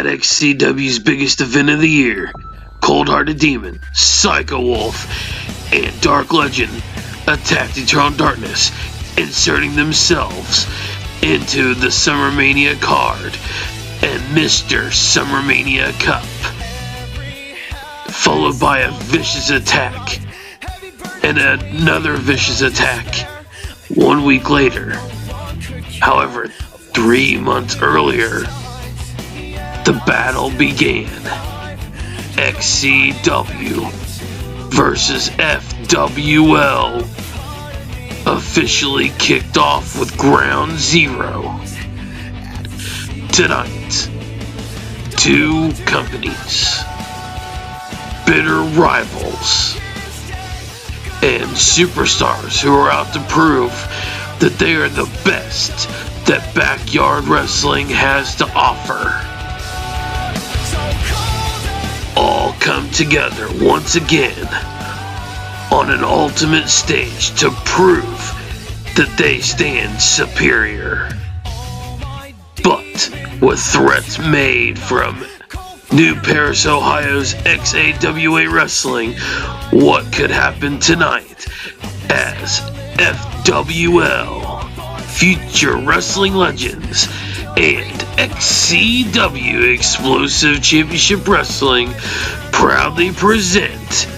At XCW's biggest event of the year, Cold-Hearted Demon, Psycho Wolf, and Dark Legend attacked Eternal Darkness, inserting themselves into the Summermania card and Mr. Summermania Cup, followed by a vicious attack and another vicious attack 1 week later. However, 3 months earlier, the battle began. XCW versus FWL officially kicked off with Ground Zero. Tonight, two companies, bitter rivals, and superstars who are out to prove that they are the best that backyard wrestling has to offer, all come together once again on an ultimate stage to prove that they stand superior. But with threats made from New Paris, Ohio's XAWA Wrestling, what could happen tonight as FWL, Future Wrestling Legends, and XCW Explosive Championship Wrestling proudly present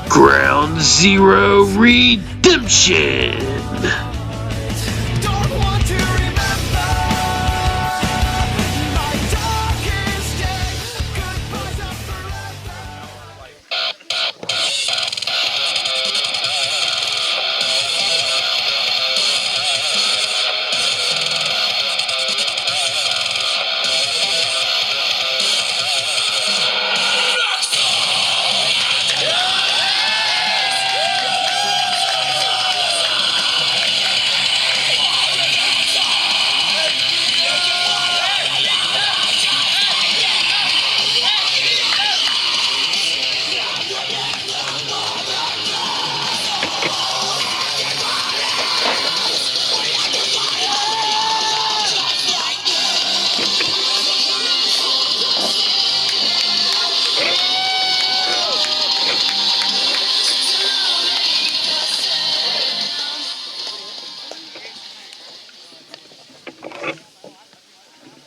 Ground Zero Redemption.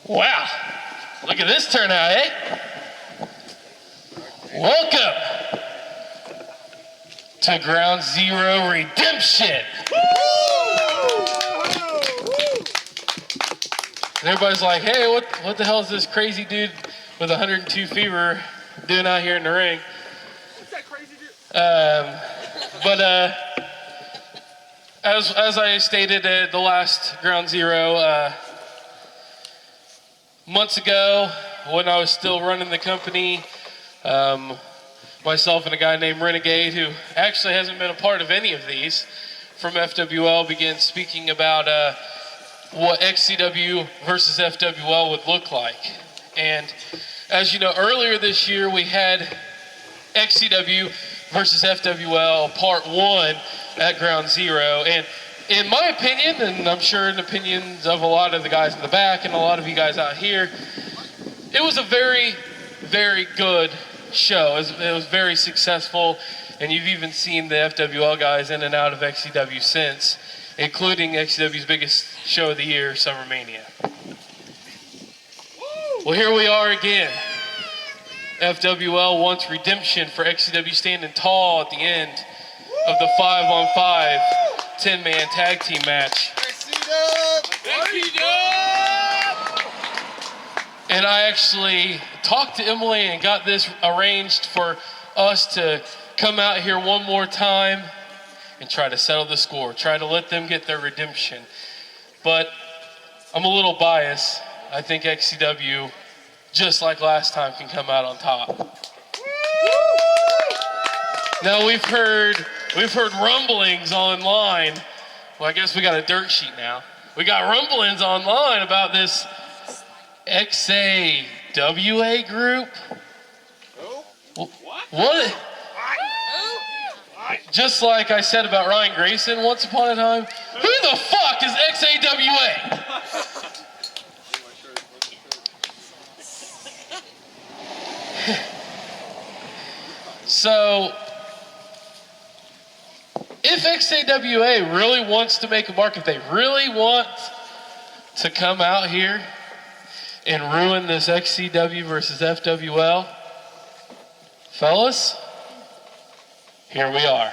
Wow, look at this turnout, eh? Welcome to Ground Zero Redemption. And everybody's like, hey, what the hell is this crazy dude with 102 fever doing out here in the ring? What's that crazy dude? As I stated at the last Ground Zero, months ago, when I was still running the company, myself and a guy named Renegade, who actually hasn't been a part of any of these, from FWL, began speaking about what XCW versus FWL would look like. And as you know, earlier this year we had XCW versus FWL Part 1 at Ground Zero. And in my opinion, and I'm sure in the opinions of a lot of the guys in the back and a lot of you guys out here, it was a very, very good show. It was very successful, and you've even seen the FWL guys in and out of XCW since, including XCW's biggest show of the year, Summermania. Well, here we are again. FWL wants redemption for XCW standing tall at the end of the 5-on-5 10-man tag team match. And I actually talked to Emily and got this arranged for us to come out here one more time and try to settle the score, try to let them get their redemption. But I'm a little biased. I think XCW, just like last time, can come out on top. Now we've heard rumblings online. Well, I guess we got a dirt sheet now. We got rumblings online about this XAWA group. What? Just like I said about Ryan Grayson once upon a time, who the fuck is XAWA? So, if XAWA really wants to make a mark, if they really want to come out here and ruin this XCW versus FWL, fellas, here we are.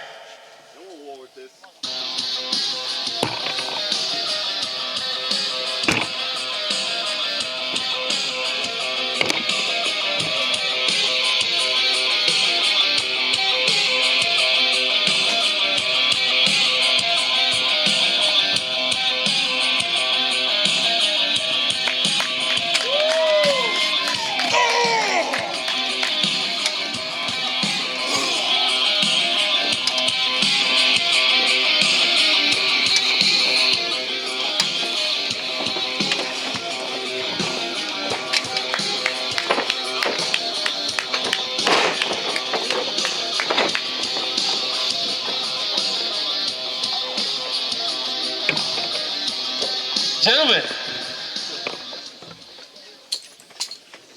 Gentlemen,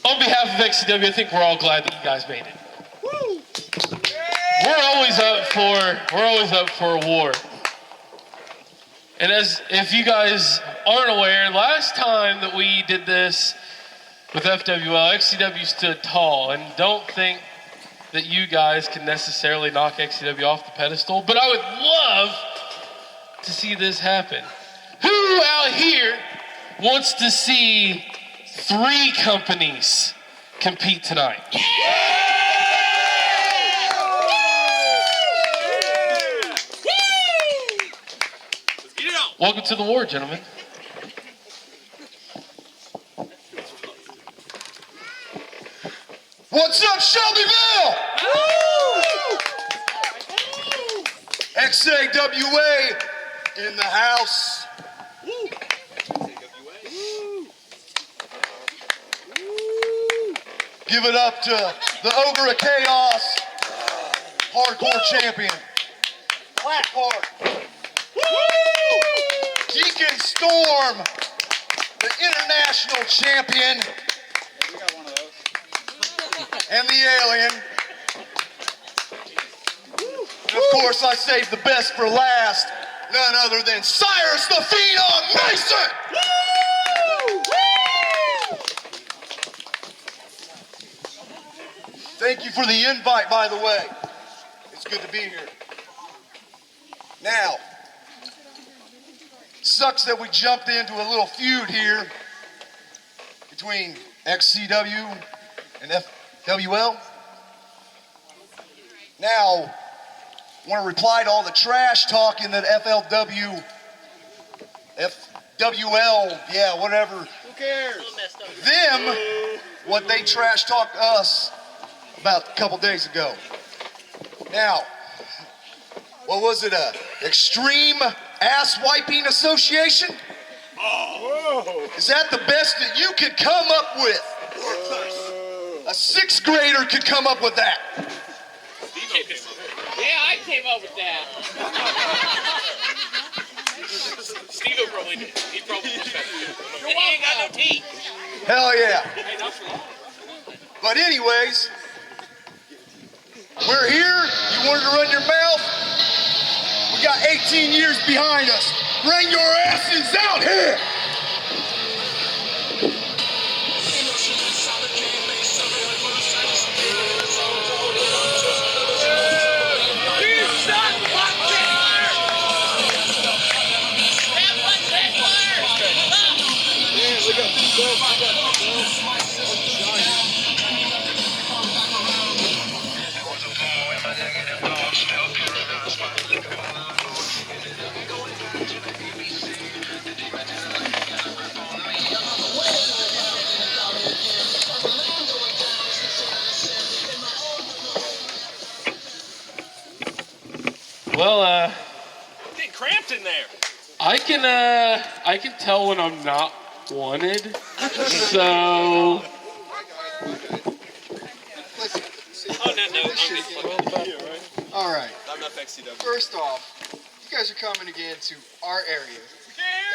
on behalf of XCW, I think we're all glad that you guys made it. We're always up for a war. And if you guys aren't aware, last time that we did this with FWL, XCW stood tall, and don't think that you guys can necessarily knock XCW off the pedestal, but I would love to see this happen. Who out here wants to see 3 companies compete tonight? Welcome to the war, gentlemen. What's up, Shelbyville? XAWA in the house. Give it up to the Ogre of Chaos, hardcore champion, Blackheart. Deacon Storm, the international champion, and the alien. And of course, I saved the best for last, none other than Cyrus the Phenom Mason. Thank you for the invite, by the way. It's good to be here. Now, sucks that we jumped into a little feud here between XCW and FWL. Now, I want to reply to all the trash talking that FWL, yeah, whatever. Who cares? Them, what they trash talked us about a couple days ago. Now, what was it, Xtreme Ass Wiping Association? Oh. Is that the best that you could come up with? A 6th grader could come up with that. Yeah, I came up with that. Steve probably did. He probably did. He ain't got no teeth. Hell yeah. But anyways, we're here. You wanted to run your mouth? We got 18 years behind us. Bring your asses out here. Well, I'm getting cramped in there. I can tell when I'm not wanted. So. Oh, no, All right. I'm not XCW. First off, you guys are coming again to our area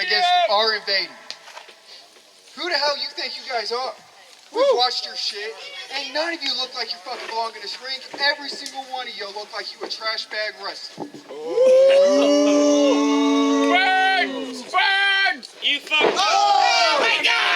against our invading. Who the hell you think you guys are? We've watched your shit, and none of you look like you fucking belong in this ring. Every single one of you look like you a trash bag wrestler. Burn! Burn! You fucked up! Oh my god!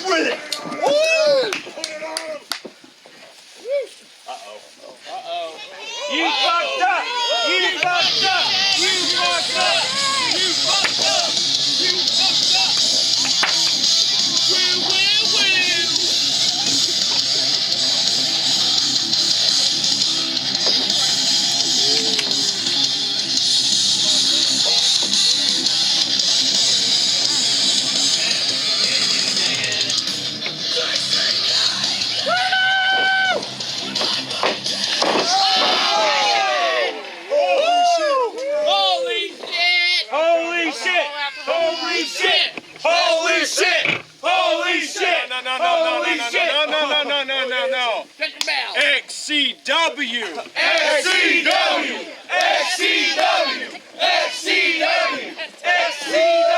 With it! Woo! You fucked up! You fucked up! You fucked up! You fucked up! You fucked up! Win, win, win! No. XCW! XCW! XCW! XCW! XCW!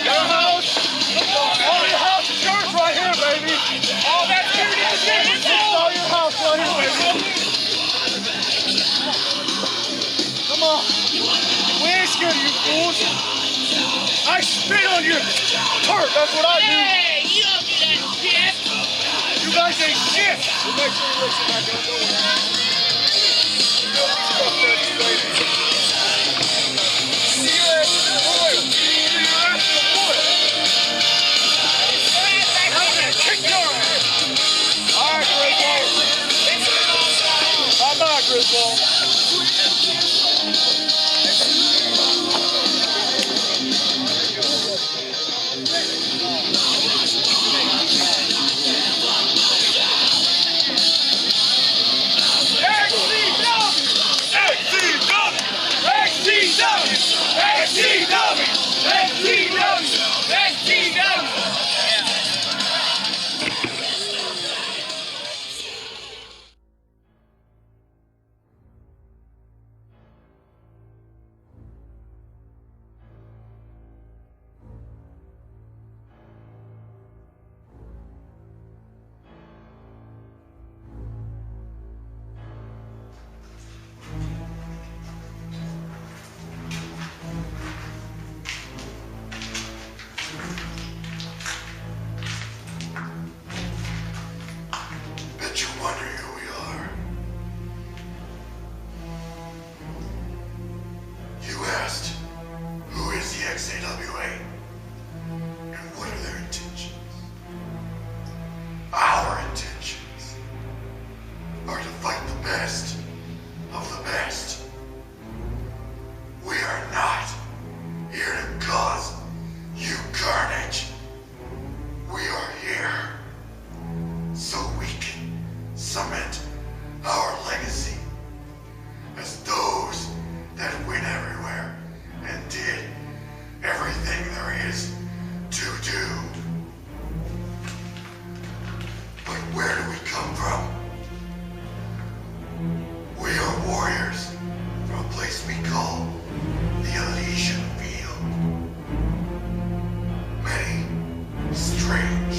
Your house! All your house is yours right here, baby! All that's here is all your house right here, baby! Come on! We ain't scared of you fools! I spit on your turf, that's what I do! Hey, you don't do that shit! You guys ain't shit! We'll make sure you listen back up, don't worry. See you at the boil! Griswold.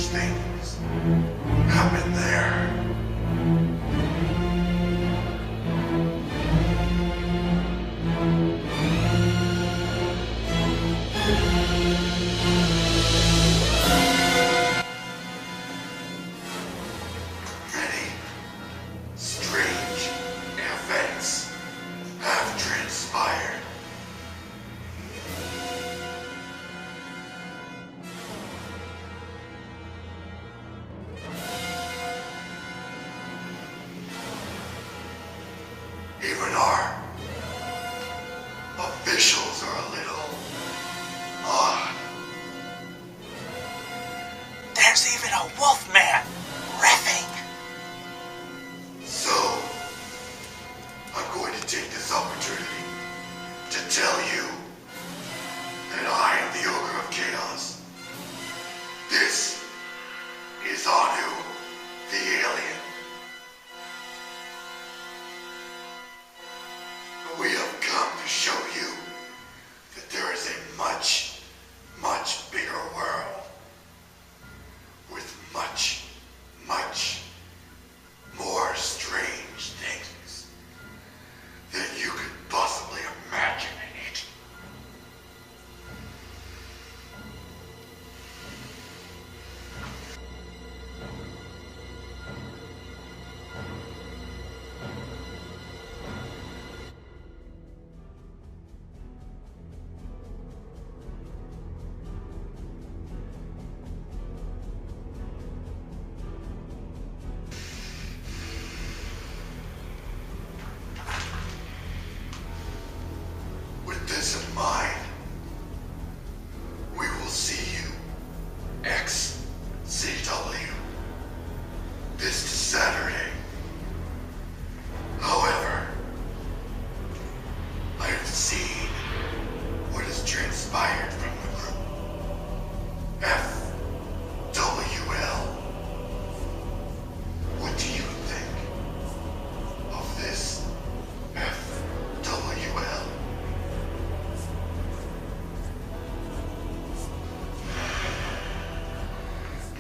things happen there. Even our officials are a little odd. There's even a wolfman riffing. So, I'm going to take this opportunity to tell you that I am the Ogre of Chaos. This is Anu, the alien. We have come to show you that there is a much, much bigger world with much, much more strange things than you could possibly imagine in it. With this in mind, we will see you, XCW, this Saturday. However, I have seen what has transpired from the group. FWL. What do you think of this FWL?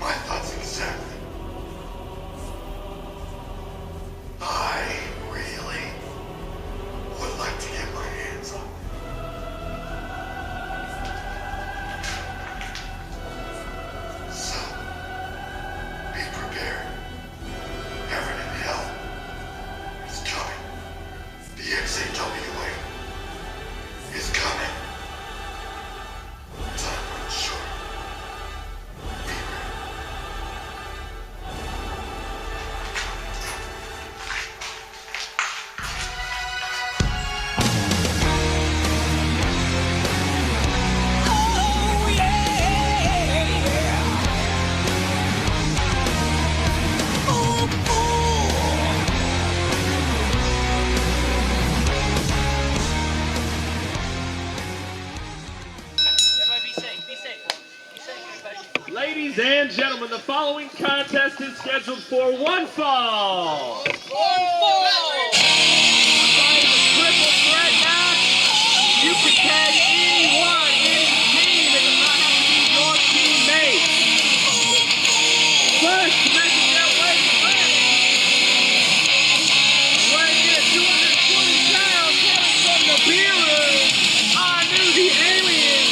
My thoughts exactly. I really would like to get my hands on it. So, be prepared. Heaven and hell is coming. The XAWA is coming. Time runs short. Be ready. Ladies and gentlemen, the following contest is scheduled for one fall. Triple threat match. You can tag anyone, any team. It does not have to be your teammate. First, making their way to the ring. Weighing in at 220 pounds, coming from the beer room. I knew the alien.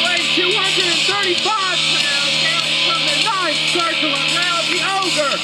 Weighing 235 pounds, coming from the ninth circle around the Ogre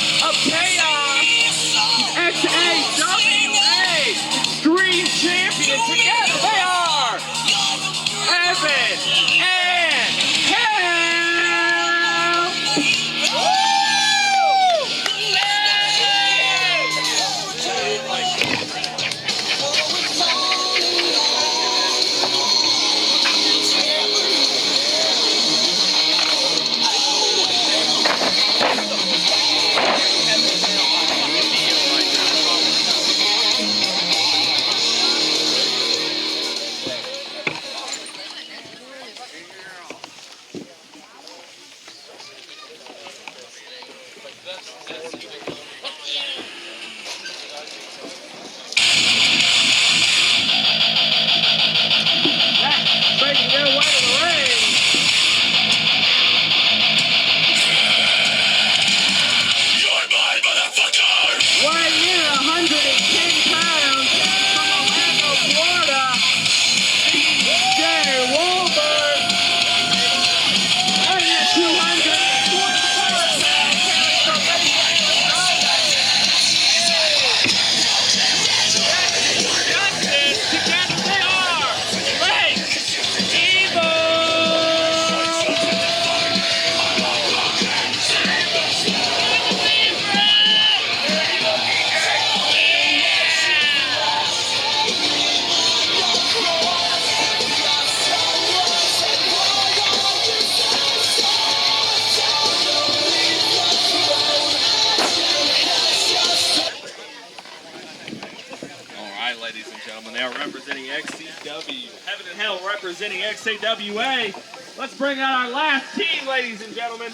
Gentlemen, they are representing XCW. Heaven and Hell representing XAWA. Let's bring out our last team, ladies and gentlemen.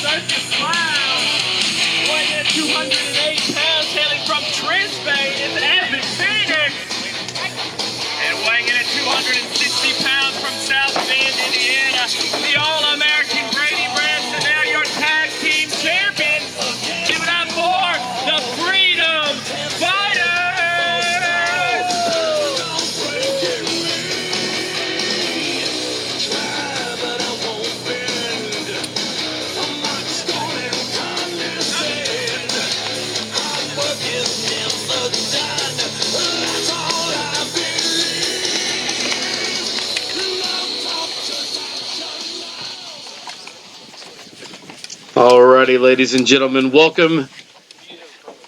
Circus Clown, weighing in 208 pounds, hailing from Trisbane, is Evan Phoenix. And weighing in at 260 pounds from South Bend, Indiana, the All-American Brady Branson, now your tag team champions. Give it up for the Freedom Fighters. Alrighty, ladies and gentlemen, welcome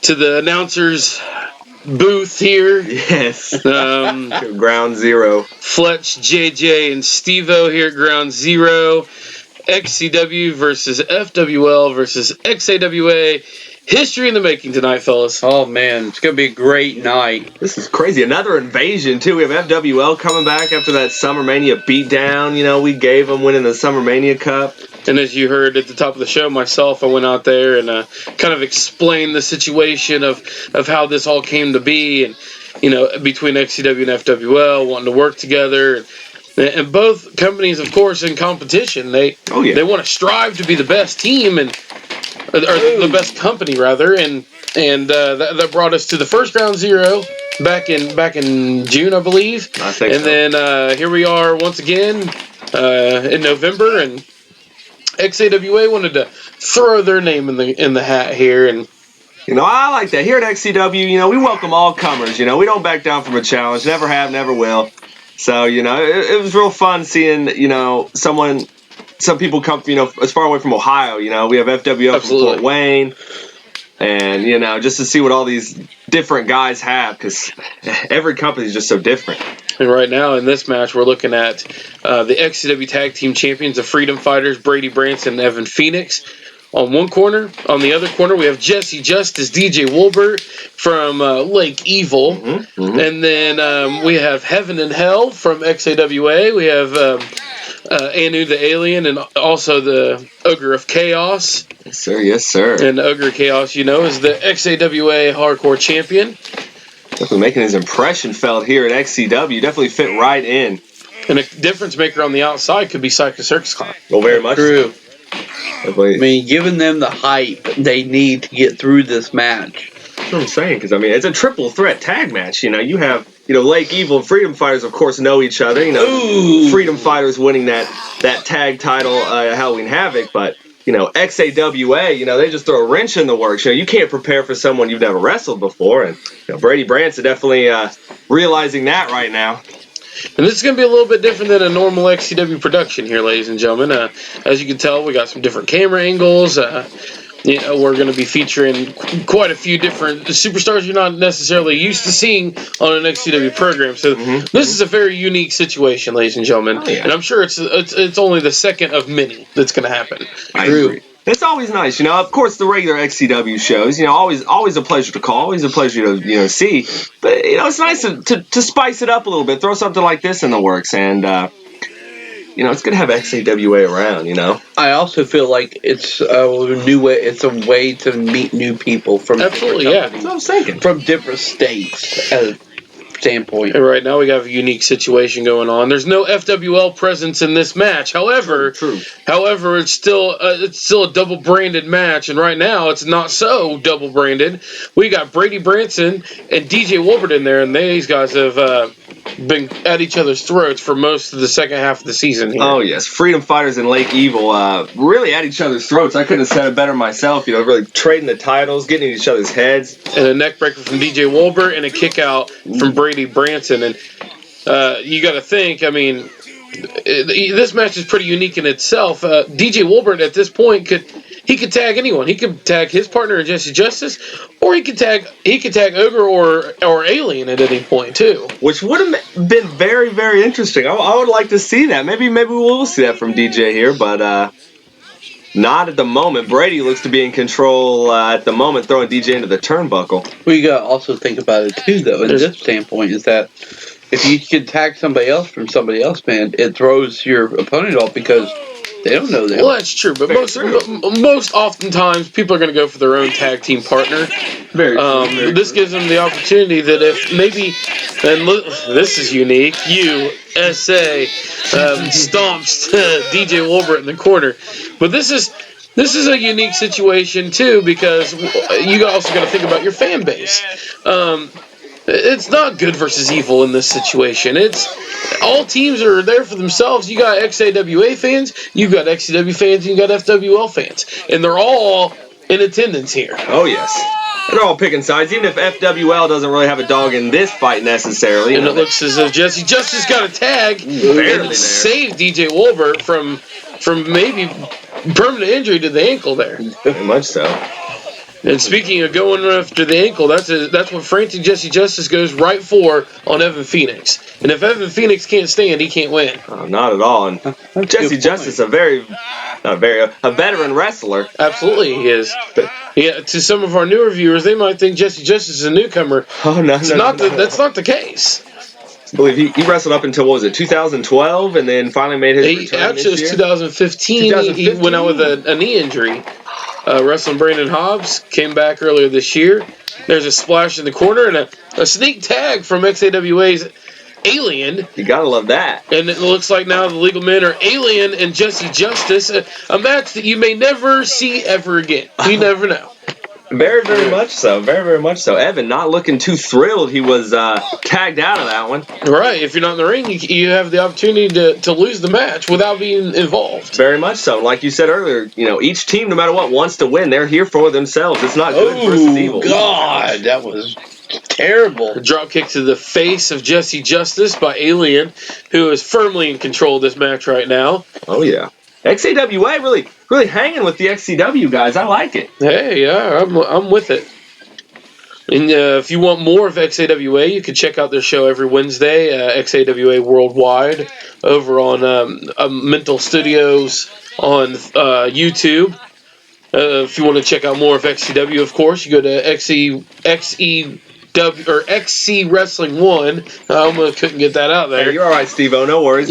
to the announcers booth here. Yes. Ground Zero. Fletch, JJ, and Steve-O here at Ground Zero. XCW versus FWL versus XAWA. History in the making tonight, fellas. Oh, man. It's going to be a great night. This is crazy. Another invasion, too. We have FWL coming back after that Summer Mania beatdown. You know, we gave them winning the Summer Mania Cup. And as you heard at the top of the show, myself, I went out there and kind of explained the situation of how this all came to be, and you know, between XCW and FWL wanting to work together, and both companies, of course, in competition. They want to strive to be the best team or the best company rather, and that brought us to the first Ground Zero back in June, I believe. I think and so. then here we are once again in November, and XAWA wanted to throw their name in the hat here, and you know, I like that. Here at XCW, you know, we welcome all comers. You know, we don't back down from a challenge. Never have, never will. So, you know, it was real fun seeing, you know, some people come, you know, as far away from Ohio. You know, we have FWL from Fort Wayne, and you know, just to see what all these different guys have, because every company is just so different. And right now in this match, we're looking at the XCW Tag Team Champions, the Freedom Fighters, Brady Branson and Evan Phoenix on one corner. On the other corner, we have Jesse Justice, DJ Wolbert from Lake Evil. And then we have Heaven and Hell from XAWA. We have Anu the Alien, and also the Ogre of Chaos. Yes, sir. Yes, sir. And Ogre of Chaos, you know, is the XAWA Hardcore Champion. Definitely making his impression felt here at XCW. Definitely fit right in. And a difference maker on the outside could be Circus Clown. Well, very much True. Definitely. I mean, giving them the hype they need to get through this match. That's what I'm saying, because I mean, it's a triple threat tag match. You know, you have, you know, Lake Evil and Freedom Fighters, of course, know each other. You know, Freedom Fighters winning that tag title, Halloween Havoc, but you know, XAWA, you know, they just throw a wrench in the works. You know, you can't prepare for someone you've never wrestled before, and you know, Brady Branson definitely realizing that right now. And this is going to be a little bit different than a normal XCW production here, ladies and gentlemen. As you can tell, we got some different camera angles. You know, we're going to be featuring quite a few different superstars you're not necessarily used to seeing on an XCW program. So this is a very unique situation, ladies and gentlemen. Oh, yeah. And I'm sure it's only the second of many that's going to happen. I agree. It's always nice, you know. Of course, the regular XCW shows, you know, always a pleasure to call, always a pleasure to, you know, see. But you know, it's nice to spice it up a little bit, throw something like this in the works, and you know, it's good to have XAWA around, you know. I also feel like it's a new way. It's a way to meet new people from Absolutely, yeah. That's what I'm thinking. From different states standpoint. And right now we have a unique situation going on. There's no FWL presence in this match. However, it's still a double branded match, and right now it's not so double branded. We got Brady Branson and DJ Wolbert in there, and these guys have been at each other's throats for most of the second half of the season here. Oh yes, Freedom Fighters and Lake Evil really at each other's throats. I couldn't have said it better myself. You know, really trading the titles, getting in each other's heads. And a neck breaker from DJ Wolbert and a kick out from Brady Branson. And you got to think, I mean, this match is pretty unique in itself. DJ Wolbert at this point he could tag anyone. He could tag his partner Jesse Justice, or he could tag Ogre or Alien at any point too. Which would have been very, very interesting. I would like to see that. Maybe we will see that from DJ here, but not at the moment. Brady looks to be in control at the moment, throwing DJ into the turnbuckle. Well, you got to also think about it too, though. In this standpoint, is that if you can tag somebody else from somebody else, man, it throws your opponent off because they don't know them. Well, that's true, but most oftentimes people are going to go for their own tag team partner. Very true. This gives them the opportunity that if maybe, and look, this is unique, USA stomps DJ Wolbert in the corner, but this is a unique situation too because you also got to think about your fan base. It's not good versus evil in this situation. It's all teams are there for themselves. You got XAWA fans, you got XCW fans, and you got FWL fans, and they're all in attendance here. Oh yes, they're all picking sides. Even if FWL doesn't really have a dog in this fight necessarily, and it looks as if Jesse Justice got a tag and saved DJ Wolbert from maybe permanent injury to the ankle there. Very much so. And speaking of going after the ankle, that's what frantic Jesse Justice goes right for on Evan Phoenix. And if Evan Phoenix can't stand, he can't win. Not at all. And Jesse Justice, a veteran wrestler. Absolutely, he is. But yeah, to some of our newer viewers, they might think Jesse Justice is a newcomer. Oh no, that's not the case. I believe he wrestled up until, what was it, 2012, and then finally made his return actually, this year? It was 2015. He went out with a knee injury. Wrestling Brandon Hobbs, came back earlier this year. There's a splash in the corner and a sneak tag from XAWA's Alien. You gotta love that. And it looks like now the legal men are Alien and Jesse Justice, a match that you may never see ever again. You never know. Very, very much so. Very, very much so. Evan not looking too thrilled he was tagged out of that one. Right. If you're not in the ring, you have the opportunity to lose the match without being involved. Very much so. Like you said earlier, each team, no matter what, wants to win. They're here for themselves. It's not good versus evil. God, that was terrible. A drop kick to the face of Jesse Justice by Alien, who is firmly in control of this match right now. Oh, yeah. XAWA really hanging with the XCW guys. I like it. Hey, yeah, I'm with it. And if you want more of XAWA, you can check out their show every Wednesday, XAWA Worldwide, over on Mental Studios on YouTube. If you want to check out more of XCW, of course, you go to XCW or XC Wrestling 1. I almost couldn't get that out there. Hey, you're all right, Steve-O. No worries.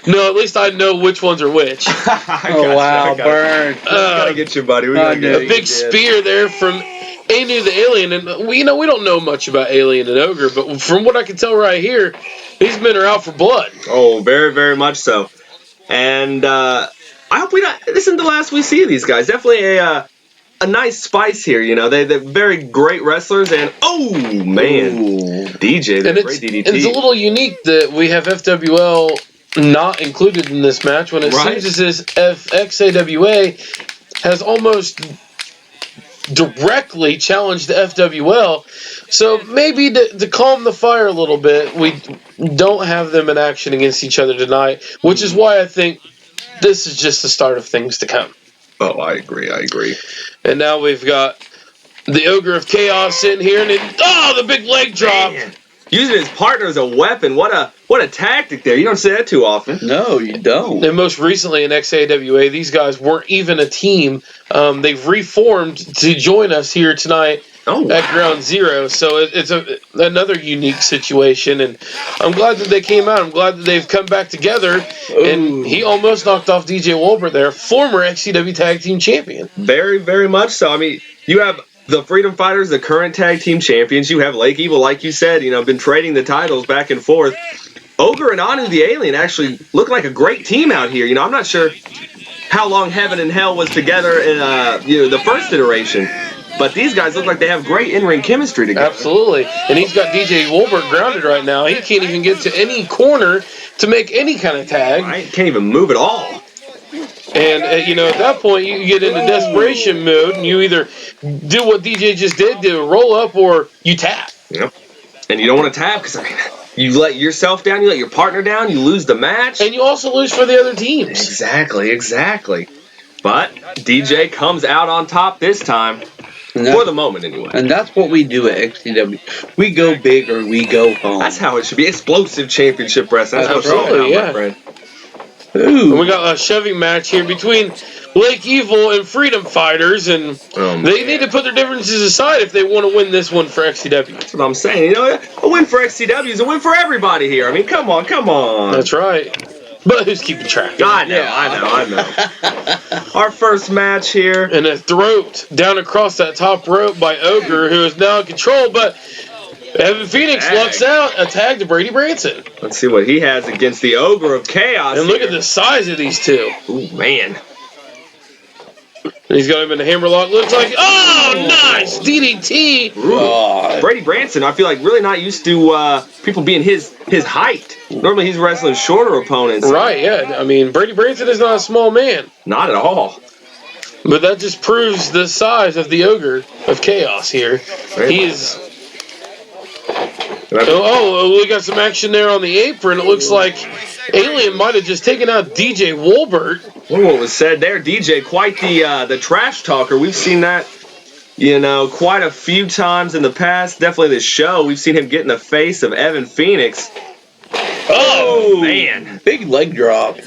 No, at least I know which ones are which. Wow, burn. Gotta get you, buddy. A big spear there from Anu the Alien. And we don't know much about Alien and Ogre, but from what I can tell right here, these men are out for blood. Oh, very, very much so. And I hope this isn't the last we see of these guys. Definitely a nice spice here, They're very great wrestlers, and DJ, the great DDT. And it's a little unique that we have FWL not included in this match when it seems as if XAWA has almost directly challenged the FWL. So maybe to calm the fire a little bit, we don't have them in action against each other tonight, which is why I think this is just the start of things to come. Oh, I agree. And now we've got the Ogre of Chaos sitting here, and the big leg drop. Man. Using his partner as a weapon. What a tactic there. You don't see that too often. No, you don't. And most recently in XAWA, these guys weren't even a team. They've reformed to join us here tonight at Ground Zero. So it's another unique situation. And I'm glad that they came out. I'm glad that they've come back together. Ooh. And he almost knocked off DJ Wolbert there, former XCW Tag Team Champion. Very, very much so. I mean, you have the Freedom Fighters, the current tag team champions. You have Lake Evil, like you said, been trading the titles back and forth. Ogre and Anu the Alien actually look like a great team out here. I'm not sure how long Heaven and Hell was together in the first iteration, but these guys look like they have great in-ring chemistry together. Absolutely. And he's got DJ Wolbert grounded right now. He can't even get to any corner to make any kind of tag. Can't even move at all. And, at that point, you get into desperation mode, and you either do what DJ just did, roll up, or you tap. Yep. And you don't want to tap because, you let yourself down, you let your partner down, you lose the match. And you also lose for the other teams. Exactly. But DJ comes out on top this time. For the moment, anyway. And that's what we do at XCW. We go big or we go home. That's how it should be. Explosive championship wrestling. That's Absolutely, my friend. Ooh. And we got a shoving match here between Lake Evil and Freedom Fighters, and they need to put their differences aside if they want to win this one for XCW. That's what I'm saying. You know, a win for XCW is a win for everybody here. I mean, come on. That's right. But who's keeping track? I know. Our first match here. And a throat down across that top rope by Ogre, who is now in control, but Evan Phoenix lucks out a tag to Brady Branson. Let's see what he has against the Ogre of Chaos. And look at the size of these two. Ooh, man. He's got him in the hammerlock. Looks like, nice DDT. Brady Branson, I feel like really not used to people being his height. Normally he's wrestling shorter opponents. Right, yeah. I mean, Brady Branson is not a small man. Not at all. But that just proves the size of the Ogre of Chaos here. He is... we got some action there on the apron. It looks like Alien might have just taken out DJ Wolbert. What was said there, DJ, quite the trash talker. We've seen that, quite a few times in the past. Definitely this show. We've seen him get in the face of Evan Phoenix. Oh, man. Big leg drop.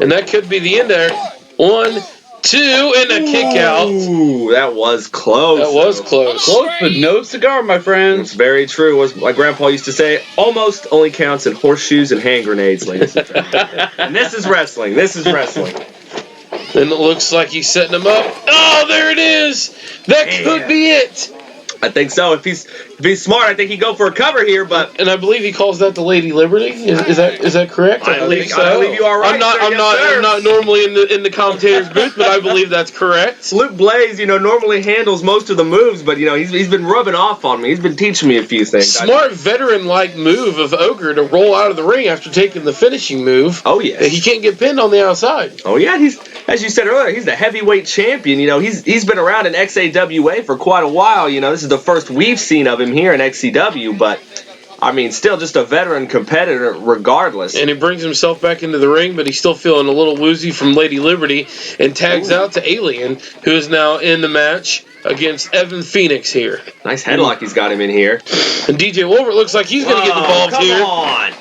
And that could be the end there. 1, 2, and a kick out. Ooh, that was close. Close, but no cigar, my friends. It's very true. As my grandpa used to say, almost only counts in horseshoes and hand grenades, ladies and gentlemen. And this is wrestling. And it looks like he's setting him up. Oh, there it is. That could be it. I think so. If he's smart, I think he'd go for a cover here. But I believe he calls that the Lady Liberty. Is that correct? I believe you are right. I'm not normally in the commentator's booth, but I believe that's correct. Luke Blaze, normally handles most of the moves, but he's been rubbing off on me. He's been teaching me a few things. Smart veteran-like move of Ogre to roll out of the ring after taking the finishing move. Oh yeah, he can't get pinned on the outside. Oh yeah, he's, as you said earlier, he's the heavyweight champion. He's been around in XAWA for quite a while. This is the first we've seen of him here in XCW, but I mean, still just a veteran competitor regardless. And he brings himself back into the ring, but he's still feeling a little woozy from Lady Liberty and tags out to Alien, who is now in the match against Evan Phoenix here. Nice headlock he's got him in here. And DJ Wolbert looks like he's going to get involved here. Come on.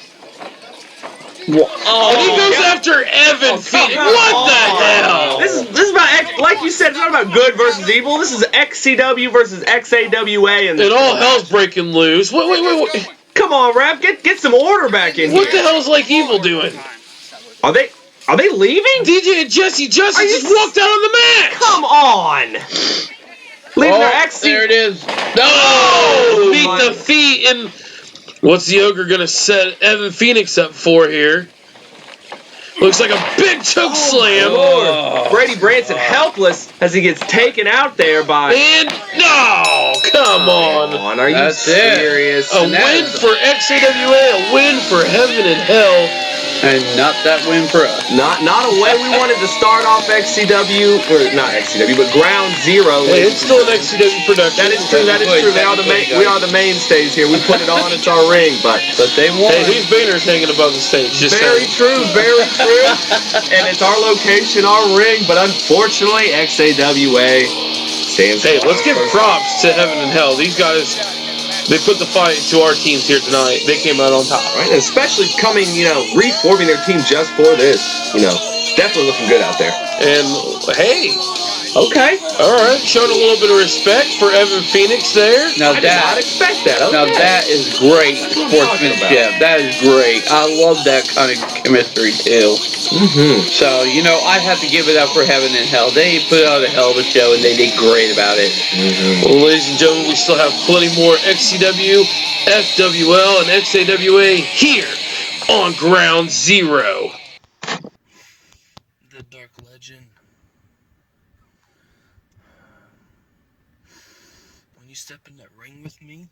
And he goes after Evan Phoenix. What the hell? This is about, like you said, it's not about good versus evil. This is XCW versus XAWA. And all hell's breaking loose. Wait. Come on, Rap. Get some order back in What here. the hell is Lake Evil doing? Are they leaving? DJ and Jesse just walked out on the mat. Come on. Leaving their XC. There it is. No! Beat the feet, and what's the Ogre going to set Evan Phoenix up for here? Looks like a big choke slam. Lord. Brady Branson helpless as he gets taken out there by... And no! Come on. Are you serious? A win for XAWA, a win for Heaven and Hell. And not that win for us. Not a way we wanted to start off XCW, or not XCW, but Ground Zero. Hey, it's still an XCW production. That is true. We are the mainstays here. We put it on. It's our ring, but they won. Hey, these banners hanging above the stage. Very true. And it's our location, our ring, but unfortunately, XAWA stands. Hey, let's give props to Heaven and Hell. These guys, they put the fight to our teams here tonight. They came out on top. Right, and especially coming, reforming their team just for this. Definitely looking good out there. And, hey. Okay. All right. Showing a little bit of respect for Evan Phoenix there. Now I did not expect that. Okay. Now that is great sportsmanship. That is great. I love that kind of chemistry too. Mm-hmm. So, I have to give it up for Heaven and Hell. They put out a hell of a show and they did great about it. Mm-hmm. Well, ladies and gentlemen, we still have plenty more XCW, FWL, and XAWA here on Ground Zero. The Dark Legend. When you step in that ring with me,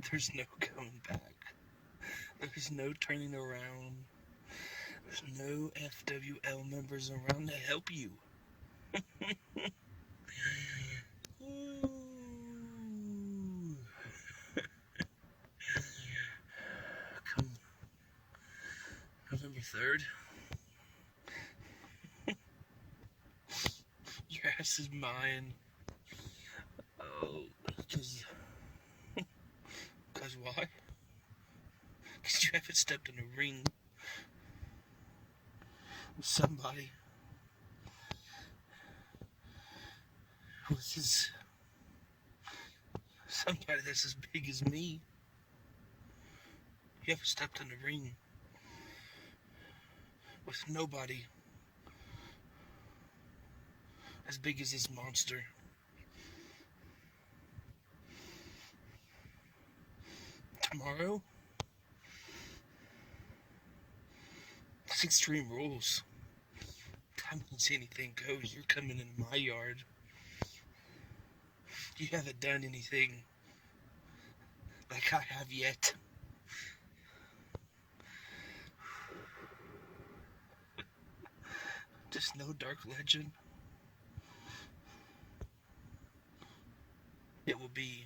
there's no going back. There's no turning around. There's no FWL members around to help you. Come November 3rd, this is mine. Oh, because why? Because you haven't stepped in a ring with somebody somebody that's as big as me. You haven't stepped in the ring with nobody as big as this monster. Tomorrow, it's Extreme rules. Time to see anything goes. You're coming in my yard. You haven't done anything like I have yet. Just no Dark Legend. It will be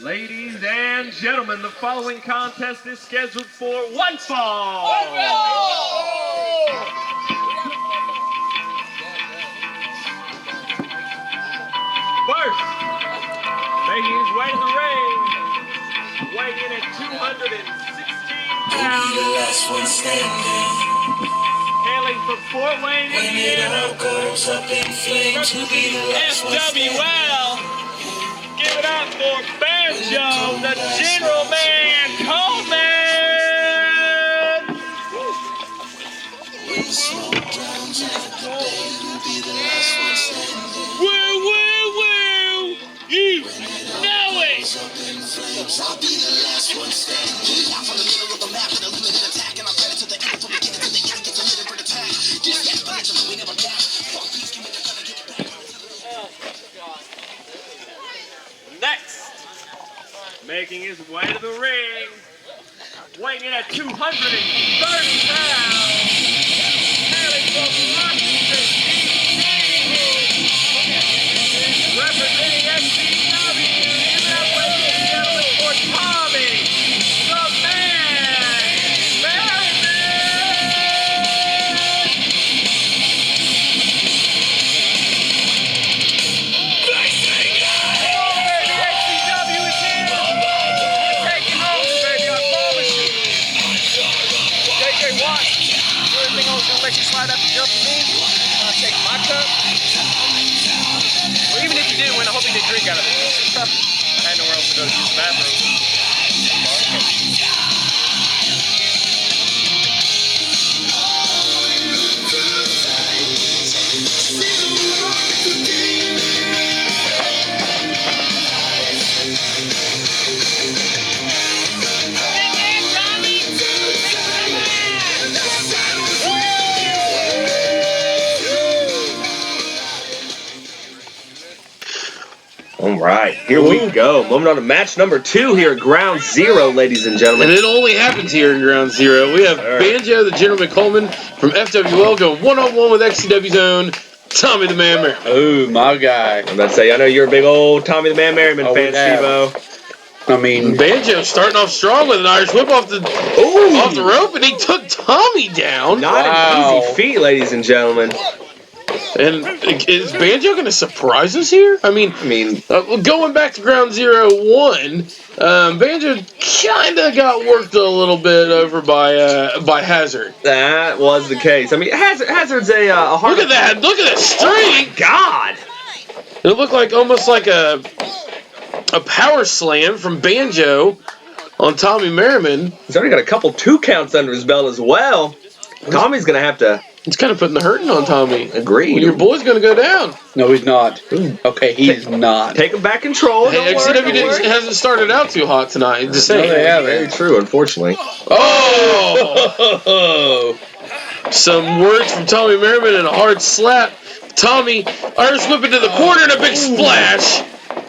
Ladies and gentlemen, the following contest is scheduled for one fall. First, making his way to the ring, weighing in at 216 pounds. The last one standing. Hailing from Fort Wayne, When it all goes up in flames, who'll be the last one standing? FWL. Give it up for Banjo, the General Man Coleman. When the smoke drowns out the day, who'll be the last one standing? Woo, woo, woo! You know it! Up in flames, I'll be the last one standing. Out from the middle of the map with a limited attack, and I'm ready to the end from beginning to the end. Get a limited attack. Just get back to we never gap. Fuck peace, give me the gun and get it back. Next, making his way to the ring, weighing in at 230 pounds, hailing from Washington, D.C., representing XCW, give it up, ladies and gentlemen, for Tommy, the Man, Merriman! Let you slide up and jump with me. Take my cup. Well, even if you did win, I hope you didn't drink out of it. I had nowhere else to go to use the bathroom. All right, here we go. Moving on to match number 2 here at Ground Zero, ladies and gentlemen. And it only happens here in Ground Zero. We have Banjo, the Gentleman Coleman from FWL, going one-on-one with XCW's own Tommy the Man Merriman. Oh, my guy. I'm about to say, I know you're a big old Tommy the Man Merriman fan, Steve-O. I mean, Banjo starting off strong with an Irish whip off the rope, and he took Tommy down. Not an easy feat, ladies and gentlemen. And is Banjo going to surprise us here? I mean, going back to Ground Zero 1, Banjo kind of got worked a little bit over by Hazard. That was the case. I mean, Hazard's a hard. Look at that! Look at the streak! Oh my God! It looked like almost like a power slam from Banjo on Tommy Merriman. He's already got a couple 2 counts under his belt as well. Tommy's gonna have to. He's kind of putting the hurting on Tommy. Agreed. Your boy's gonna go down. No, he's not. Okay, he's not. Take him back control. Hey, XCW hasn't started out too hot tonight. Just saying. No, they haven't. Very true, unfortunately. Oh! Some words from Tommy Merriman and a hard slap. Tommy, Irish whip into the corner and a big splash.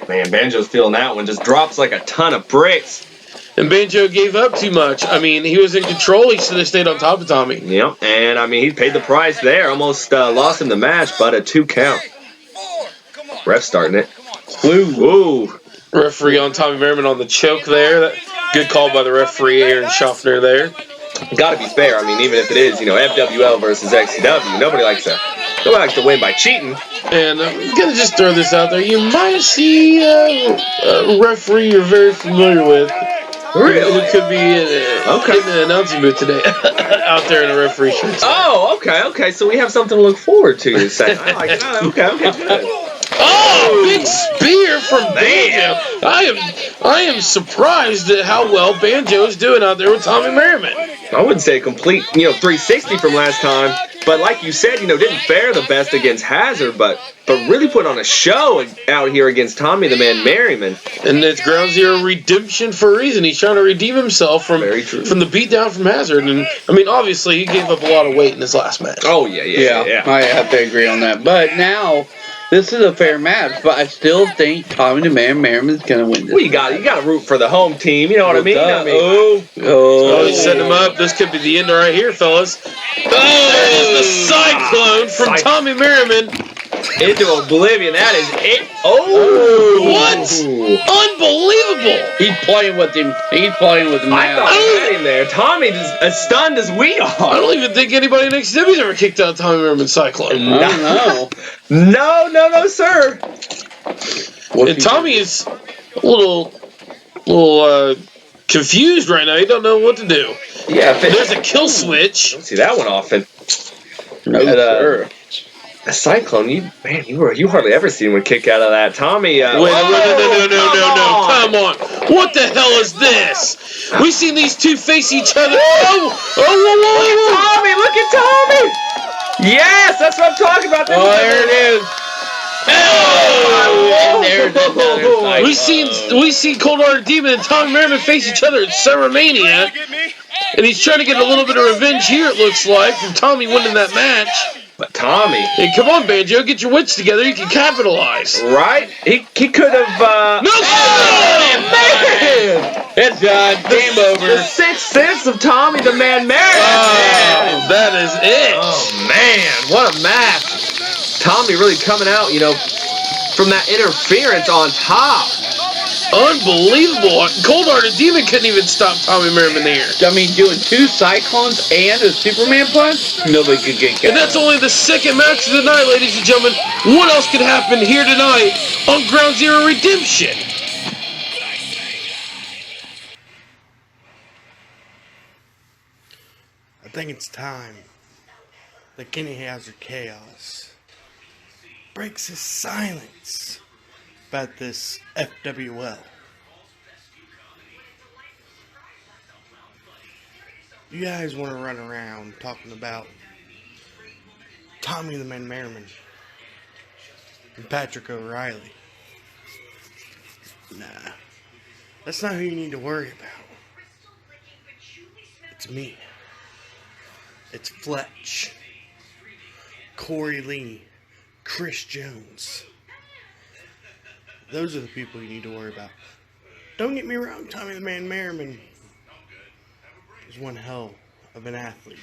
Man, Banjo's feeling that one. Just drops like a ton of bricks. And Banjo gave up too much. I mean, he was in control. He should have stayed on top of Tommy. Yep, and I mean, he paid the price there. Almost lost him the match, but a 2 count. Ref starting it. Woo. Referee on Tommy Merriman on the choke there. Good call by the referee, Aaron Schaffner there. Got to be fair. I mean, even if it is, FWL versus XCW, nobody likes to win by cheating. And I'm gonna just throw this out there. You might see a referee you're very familiar with. Really? Who could be in the announcing booth today out there in a referee shirt. Oh, okay. So we have something to look forward to, you're saying. I like it. Okay, good. Oh, big spear from Banjo. I am surprised at how well Banjo is doing out there with Tommy Merriman. I wouldn't say a complete, 360 from last time, but like you said, didn't fare the best against Hazard, but really put on a show out here against Tommy the Man Merriman. And it's Ground Zero redemption for a reason. He's trying to redeem himself from the beatdown from Hazard. And I mean, obviously, he gave up a lot of weight in his last match. Oh yeah. I have to agree on that. But now, this is a fair match, but I still think Tommy the Man Merriman's gonna win this. Well, you got to root for the home team. You know what I mean? Oh, he's setting him up. This could be the end right here, fellas. Oh, the cyclone from Tommy Merriman. Into oblivion. That is it. Oh, what? Unbelievable. He's playing with him. He's playing with him now. I thought he had him there. Tommy is as stunned as we are. I don't even think anybody in XCW's ever kicked out Tommy Merriman's cyclone. No. No, sir. And Tommy is a little confused right now. He don't know what to do. Yeah, there's a kill switch. Don't see that one often. No, sir. A cyclone, you hardly ever see one kick out of that. Tommy, no, come on. What the hell is this? We've seen these two face each other. Tommy, look at Tommy. Yes, that's what I'm talking about. There it is. Oh, there's another we seen Cold Hearted Demon and Tommy Merriman face each other at Ceremania. And he's trying to get a little bit of revenge here, it looks like, from Tommy winning that match. But Tommy... Hey, come on, Banjo, get your wits together, you can capitalize. Right? He could have, No! Man! It's game over. The sixth sense of Tommy the Man Merriman. Oh, that is it. Oh, man, what a match. Tommy really coming out, from that interference on top. Unbelievable. Cold Hearted Demon couldn't even stop Tommy Merriman here. I mean, doing two cyclones and a Superman punch? Nobody could get And that's only the second match of the night, ladies and gentlemen. What else could happen here tonight on Ground Zero Redemption? I think it's time that Kenny Hazard Chaos breaks his silence about this FWL. You guys want to run around talking about Tommy the Man Merriman and Patrick O'Reilly. Nah, that's not who you need to worry about. It's me. It's Fletch, Corey Lee, Chris Jones. Those are the people you need to worry about. Don't get me wrong, Tommy the Man Merriman is one hell of an athlete.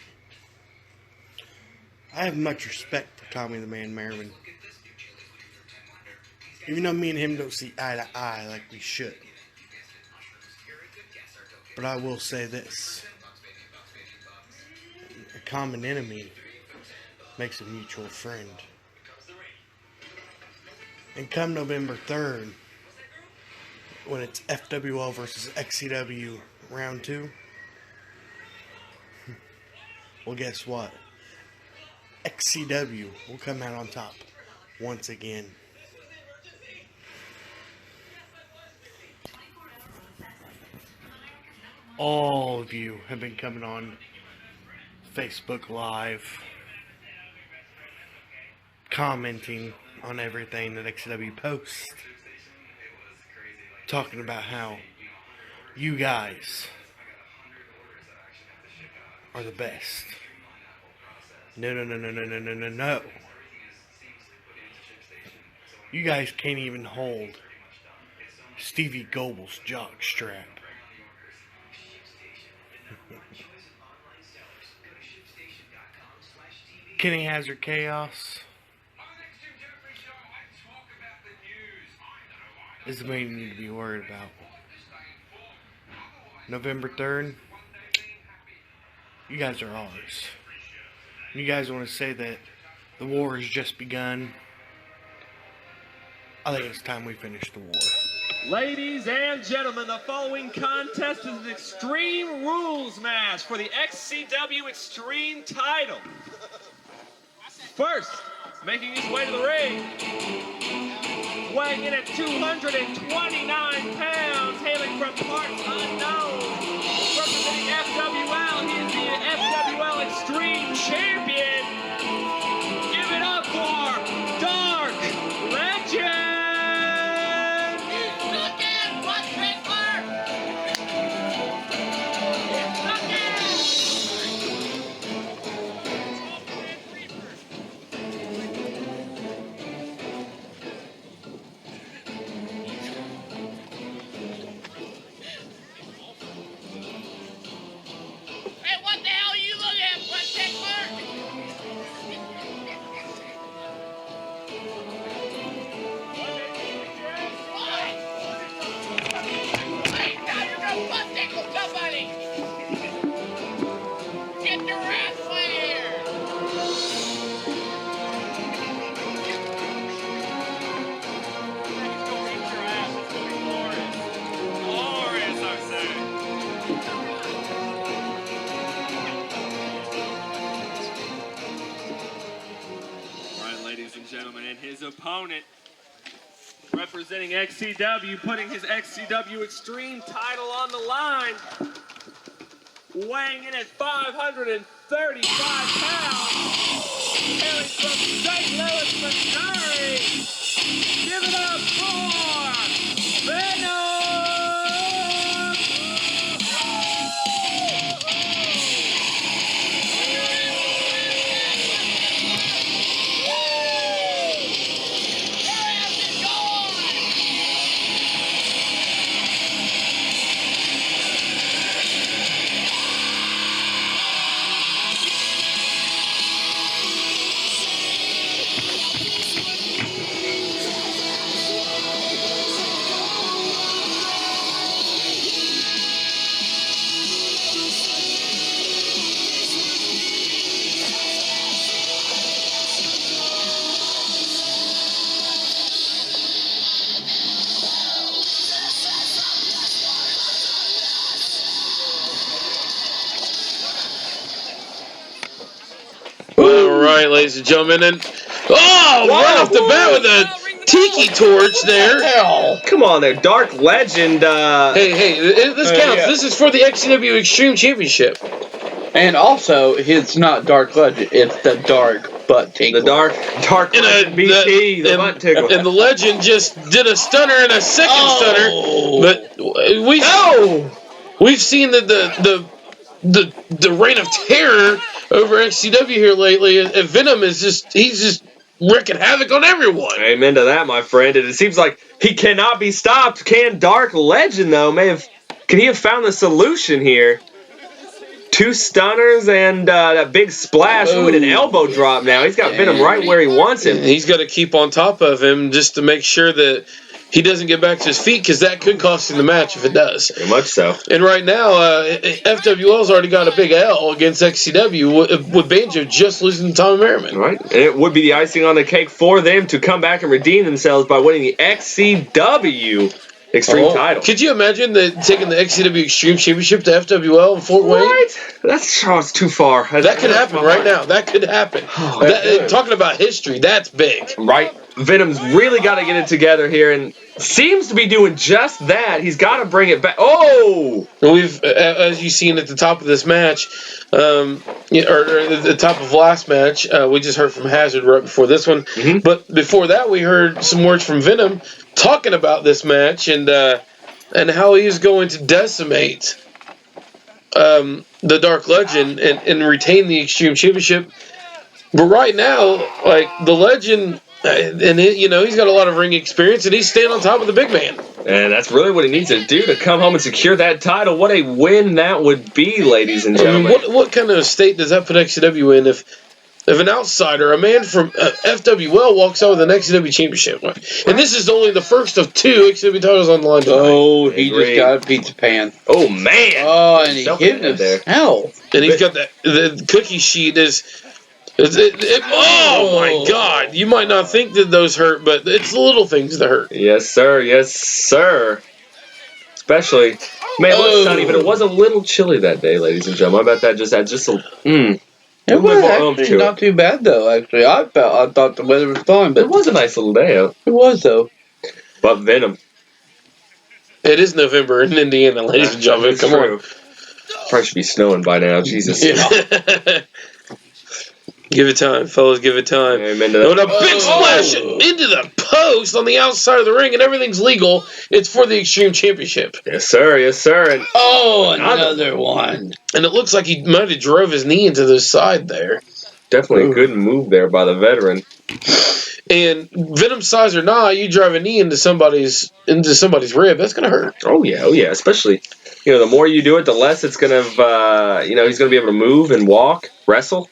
I have much respect for Tommy the Man Merriman. Even though me and him don't see eye to eye like we should. But I will say this. A common enemy makes a mutual friend. And come November 3rd, when it's FWL versus XCW round 2, well, guess what? XCW will come out on top once again. All of you have been coming on Facebook Live, commenting on everything that XCW posts, talking about how you guys are the best. No. You guys can't even hold Stevie Goble's jockstrap. Kenny Hazard Chaos is the man you need to be worried about. November 3rd, You guys are ours. You guys want to say that the war has just begun? I think it's time we finish the war. Ladies and gentlemen, the following contest is an Extreme Rules match for the XCW Extreme title. First, making his way to the ring, weighing in at 229 pounds, hailing from parts unknown, representing FWL, he is the FWL Extreme Champion. Give it up for Dark Legend! And his opponent, representing XCW, putting his XCW Extreme title on the line, weighing in at 535 pounds, hailing from St. Louis, Missouri. Give it up for Venom! Alright, ladies and gentlemen, and right off the bat with a tiki torch there. Hell, come on there, Dark Legend. Hey, this counts. Yeah. This is for the XCW Extreme Championship. And also, it's not Dark Legend, it's the Dark Butt Tickle. The Dark Legend BT, the butt tickle. And the Legend just did a stunner and a second stunner. But we've seen the reign of terror over XCW here lately, and Venom is he's just wreaking havoc on everyone. Amen to that, my friend. And it seems like he cannot be stopped. Can Dark Legend, though, can he have found the solution here? 2 stunners and that big splash. Ooh, and an elbow drop now. He's got Venom right where he wants him. He's got to keep on top of him just to make sure that he doesn't get back to his feet, because that could cost him the match if it does. Very much so. And right now, FWL's already got a big L against XCW with Banjo just losing to Tommy Merriman. Right. And it would be the icing on the cake for them to come back and redeem themselves by winning the XCW Extreme title. Could you imagine taking the XCW Extreme Championship to FWL in Fort Wayne? Right. That's too far. That could happen right now. That could happen. Talking about history, that's big. Right. Venom's really got to get it together here, and seems to be doing just that. He's got to bring it back. Oh! We've, as you've seen at the top of this match, or the top of last match, we just heard from Hazard right before this one. Mm-hmm. But before that, we heard some words from Venom talking about this match and how he's going to decimate the Dark Legend and retain the Extreme Championship. But right now, like, the Legend, he's got a lot of ring experience, and he's staying on top of the big man. And that's really what he needs to do to come home and secure that title. What a win that would be, ladies and gentlemen. What kind of state does that put XCW in if of an outsider, a man from FWL walks out with an XCW championship. And this is only the first of 2 XCW titles on the line tonight. Oh, he just got a pizza pan. Oh, man. Oh, and he hit him there. Hell. And he's got the cookie sheet oh, my God. You might not think that those hurt, but it's the little things that hurt. Yes, sir. Yes, sir. Especially, man, it was sunny, but it was a little chilly that day, ladies and gentlemen. I bet that just had just a, It was actually not too bad, though, actually. I thought the weather was fine, but... It was a nice little day out. It was, though. But Venom. It is November in Indiana, ladies and gentlemen. Come on. Probably should be snowing by now. Jesus. Give it time, fellas. Give it time. Amen to And a big splash into the post on the outside of the ring, and everything's legal. It's for the Xtreme Championship. Yes, sir. Yes, sir. And another one. And it looks like he might have drove his knee into the side there. Definitely a good move there by the veteran. And Venom size or not, you drive a knee into somebody's rib, that's gonna hurt. Oh yeah. Especially, the more you do it, the less it's gonna. He's gonna be able to move and walk, wrestle.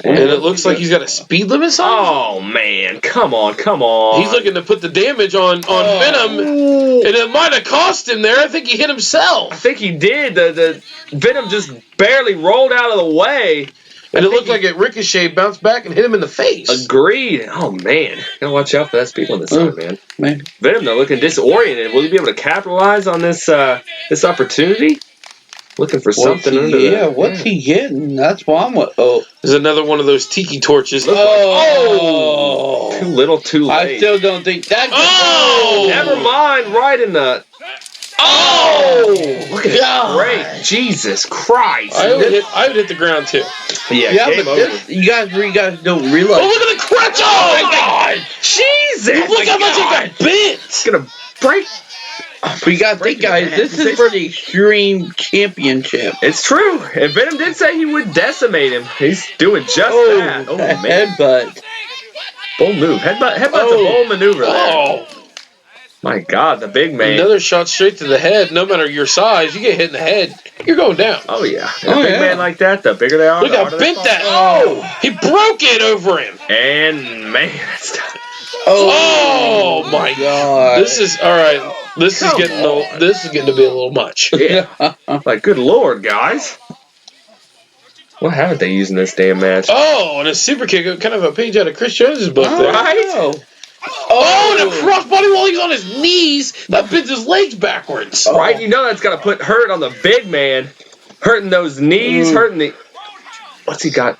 And it looks like he's got a speed limit sign. Oh man, come on. He's looking to put the damage on Venom, and it might have cost him there. I think he hit himself. I think he did. The Venom just barely rolled out of the way. And it looked like it ricocheted, bounced back, and hit him in the face. Agreed. Oh, man. Gotta watch out for that speed on this side, man. Venom, though, looking disoriented. Will he be able to capitalize on this opportunity? Looking for something under there. Yeah, what's he getting? That's why I'm... There's another one of those tiki torches. Too little, too late. I still don't think that... Never mind. Right in the... Oh! Look at that break. Jesus Christ. I would hit the ground, too. Yeah, game but over. You guys don't realize... Oh, look at the crutch! Oh, my God! Jesus! Look how much it got bent! It's gonna break... But you gotta think, guys, this is for the Xtreme Championship. It's true. And Venom did say he would decimate him. He's doing just that. Oh, man. Headbutt. Bold move. Headbutt's a bold maneuver there. My God, the big man. Another shot straight to the head. No matter your size, you get hit in the head, you're going down. Oh, yeah. And a big man like that, the bigger they are, look how bent that. Oh! He broke it over him. And, man, that's tough. Oh, my God. This is, all right. This is getting to be a little much. Yeah. Like, good Lord, guys. What haven't they used in this damn match? Oh, and a super kick, kind of a page out of Chris Jones' book there. Right? Oh, and a crossbody while he's on his knees. That bends his legs backwards. Right? That's got to put hurt on the big man. Hurting those knees, hurting the... What's he got?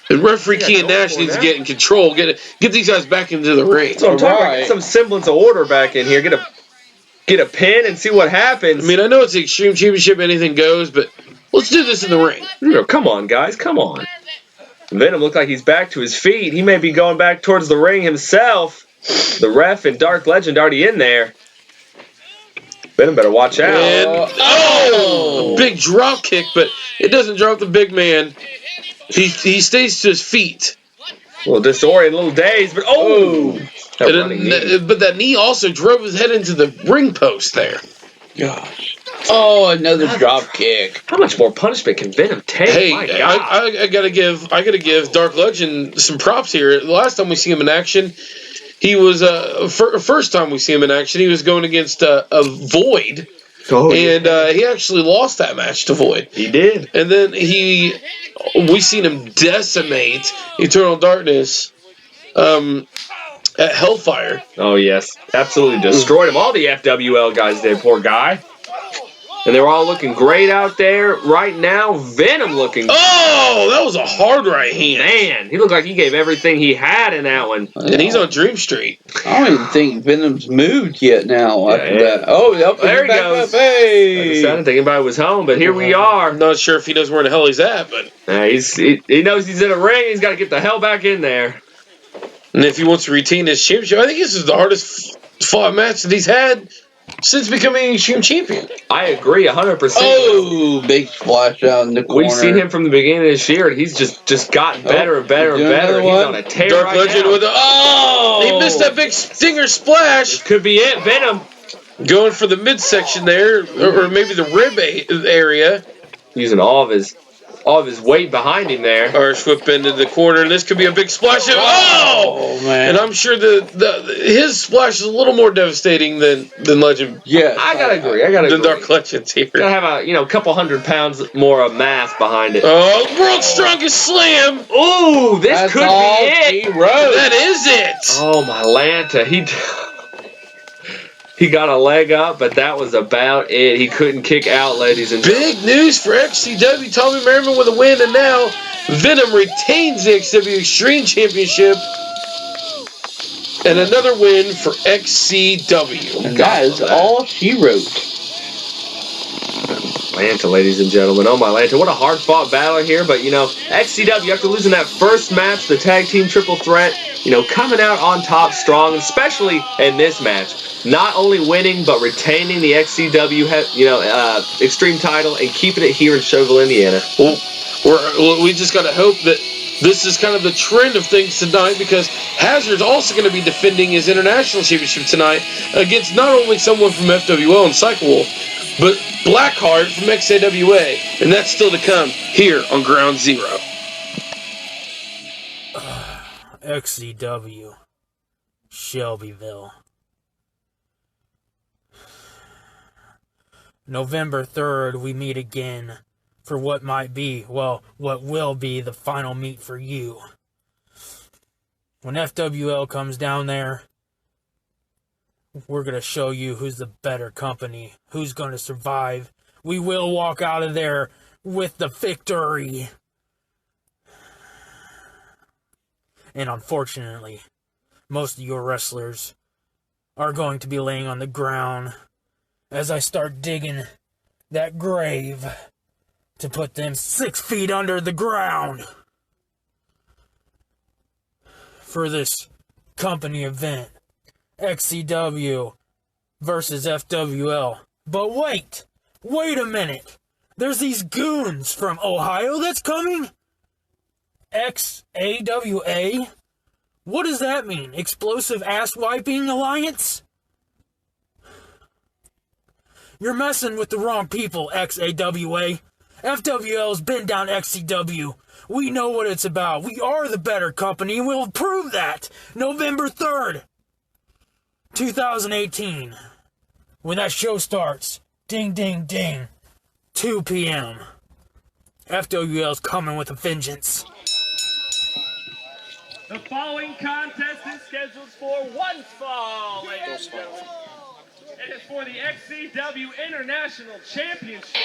The referee Kean Nash needs to get in control. Get these guys back into the ring. So I'm talking about get some semblance of order back in here. Get a pin and see what happens. I mean, I know it's the Xtreme Championship, anything goes, but let's do this in the ring. Come on, guys. Come on. Venom looked like he's back to his feet. He may be going back towards the ring himself. The ref and Dark Legend already in there. Venom better watch out. And, a big drop kick, but it doesn't drop the big man. He stays to his feet. A little disoriented, a little dazed, but but that knee also drove his head into the ring post there. Gosh. Oh, another drop kick. How much more punishment can Venom take? Hey, my God. I gotta give Dark Legend some props here. The last time we see him in action, he was first time we see him in action, he was going against a Void. And he actually lost that match to Void. He did. And then we seen him decimate Eternal Darkness at Hellfire. Oh, yes. Absolutely destroyed him. All the FWL guys did, poor guy. And they were all looking great out there. Right now, Venom looking... Oh, that was a hard right hand. Man, he looked like he gave everything he had in that one. And he's on Dream Street. I don't even think Venom's moved yet now after that. Oh, there he goes. Hey. I didn't think anybody was home, but here we are. I'm not sure if he knows where the hell he's at, but... he knows he's in a ring. He's got to get the hell back in there. And if he wants to retain his championship, I think this is the hardest fought match that he's had since becoming Xtreme Champion. I agree 100%. Oh, big splash out in the corner. We've seen him from the beginning of this year, and he's just gotten better and better and better. He's on a tear Dark right Legend now. with he missed that big stinger splash. This could be it, Venom. Going for the midsection there, or maybe the rib area. Using all of his all of his weight behind him there. Irish whip into the corner, and this could be a big splash. Oh man! And I'm sure his splash is a little more devastating than Legend. Yeah, I gotta agree. Than Dark Legends here. Gotta have a couple hundred pounds more of mass behind it. Oh, world's strongest slam! Ooh, this could be it. That is it. Oh my Lanta, he got a leg up, but that was about it. He couldn't kick out, ladies and gentlemen. Big news for XCW. Tommy Merriman with a win, and now Venom retains the XCW Extreme Championship. And another win for XCW. And that is all she wrote. Lanta, ladies and gentlemen. Oh my Lanta, what a hard-fought battle here. But, XCW, after losing that first match, the tag team triple threat, coming out on top strong, especially in this match. Not only winning, but retaining the XCW, Extreme title and keeping it here in Chauvel, Indiana. Well, we just got to hope that this is kind of the trend of things tonight, because Hazard's also going to be defending his international championship tonight against not only someone from FWL and Cycle Wolf, but Blackheart from XAWA, and that's still to come here on Ground Zero. XCW, Shelbyville. November 3rd, we meet again for what will be the final meet for you. When FWL comes down there, we're going to show you who's the better company, who's going to survive. We will walk out of there with the victory. And unfortunately, most of your wrestlers are going to be laying on the ground as I start digging that grave to put them 6 feet under the ground for this company event. XCW versus FWL. But wait a minute. There's these goons from Ohio that's coming? XAWA? What does that mean? Explosive Ass Wiping Alliance? You're messing with the wrong people, XAWA. FWL's been down XCW. We know what it's about. We are the better company, and we'll prove that. November 3rd, 2018. When that show starts. Ding, ding, ding. 2 p.m. FWL's coming with a vengeance. The following contest is scheduled for one fall, ladies and gentlemen. It is for the XCW International Championship.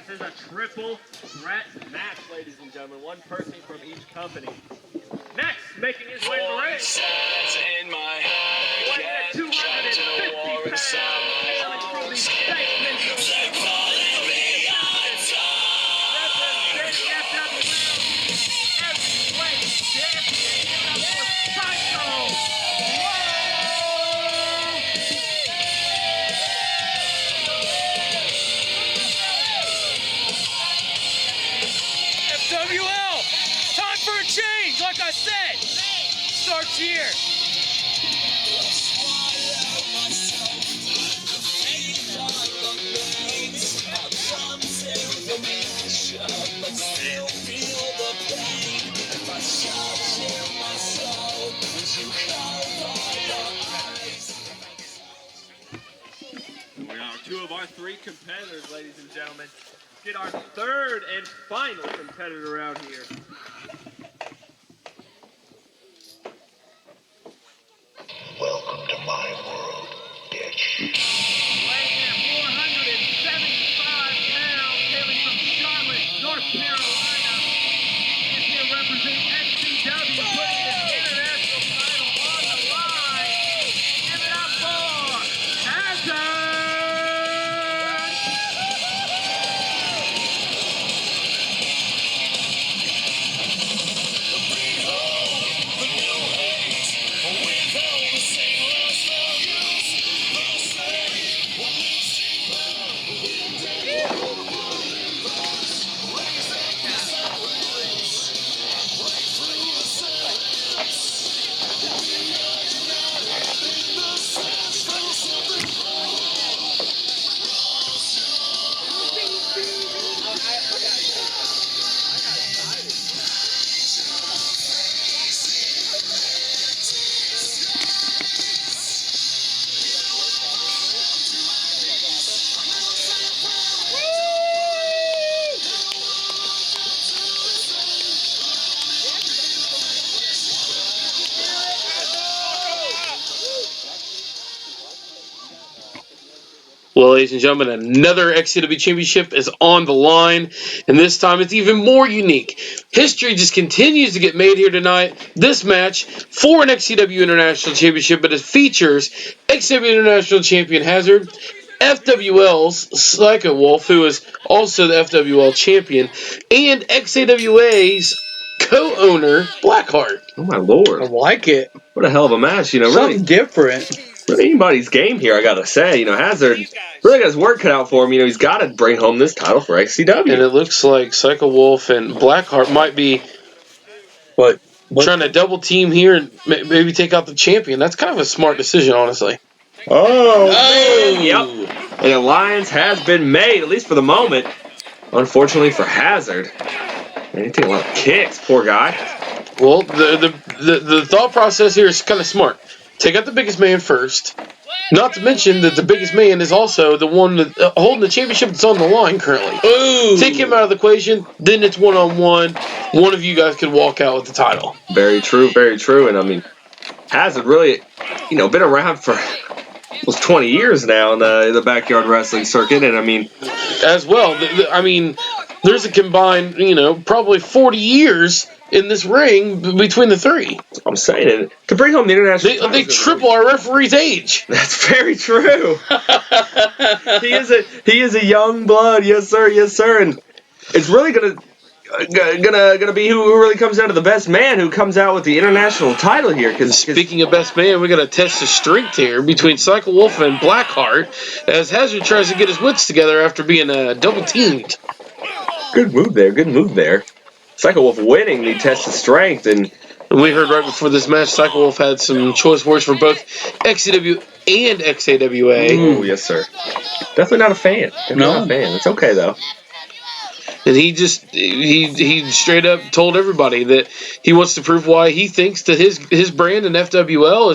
This is a triple threat match, ladies and gentlemen. One person from each company. Next, making his way to the ring. Weighing at 250 pounds, hailing from the basement of representing FWL, heavyweight champion, Psycho. FWL! Time for a change, like I said! Starts here. We are two of our three competitors, ladies and gentlemen. Get our third and final competitor out here. Well, ladies and gentlemen, another XCW championship is on the line, and this time it's even more unique. History just continues to get made here tonight. This match for an XCW International Championship, but it features XCW International Champion Hazard, FWL's Psycho Wolf, who is also the FWL champion, and XAWA's co-owner, Blackheart. Oh my lord. I like it. What a hell of a match, you know. Something Really different. Really anybody's game here, I gotta say. You know, Hazard really got his work cut out for him. You know, he's got to bring home this title for XCW. And it looks like Psycho Wolf and Blackheart might be trying to double team here and maybe take out the champion. That's kind of a smart decision, honestly. Oh, yep. An alliance has been made, at least for the moment. Unfortunately for Hazard. Man, he's taking a lot of kicks, poor guy. Well, the thought process here is kind of smart. Take out the biggest man first. Not to mention that the biggest man is also the one that, holding the championship that's on the line currently. Ooh. Take him out of the equation, then it's one-on-one. One of you guys could walk out with the title. Very true, very true. And I mean, Hazard really, you know, been around for almost 20 years now in the backyard wrestling circuit. And I mean, as well, I mean, there's a combined, you know, probably 40 years in this ring between the three. I'm saying it. To bring home the international they triple our referee's age. That's very true. he is a young blood, yes sir, and it's really gonna be who really comes out of the best man, who comes out with the international title here. Because speaking of best man, we're gonna test the strength here between Psycho Wolf and Blackheart as Hazard tries to get his wits together after being double teamed. Good move there. Psycho Wolf winning the test of strength, and we heard right before this match, Psycho Wolf had some choice words for both XCW and XAWA. Oh, yes, sir. Definitely not a fan. It's okay, though. And he straight up told everybody that he wants to prove why he thinks that his brand in FWL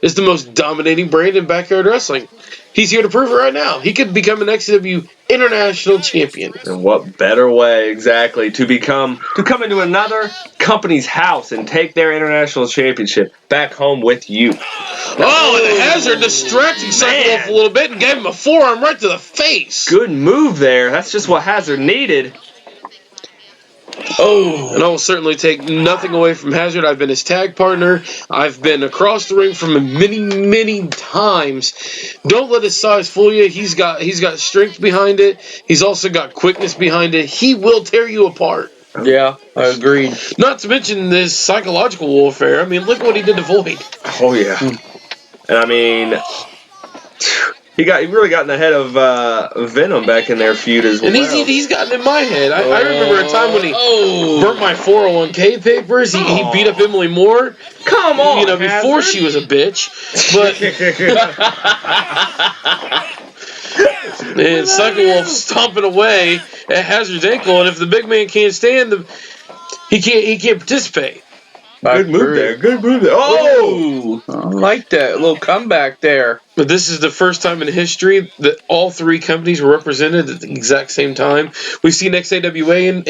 is the most dominating brand in backyard wrestling. He's here to prove it right now. He could become an XCW International Champion. And what better way, exactly, to come into another company's house and take their international championship back home with you. Oh, and Hazard distracting Psycho Wolf a little bit and gave him a forearm right to the face. Good move there. That's just what Hazard needed. Oh, and I will certainly take nothing away from Hazard. I've been his tag partner. I've been across the ring from him many, many times. Don't let his size fool you. He's got strength behind it. He's also got quickness behind it. He will tear you apart. Yeah, I agree. Not to mention this psychological warfare. I mean, look what he did to Void. Oh, yeah. And I mean, he really got in the head of Venom back in their feud as well. And he's gotten in my head. I remember a time when he burnt my 401k papers. He beat up Emily Moore. Come on, you know, before she was a bitch. But and Psycho Wolf stomping away at Hazard's ankle, and if the big man can't stand he can't participate. Good move there. Oh! I like that little comeback there. But this is the first time in history that all three companies were represented at the exact same time. We've seen XAWA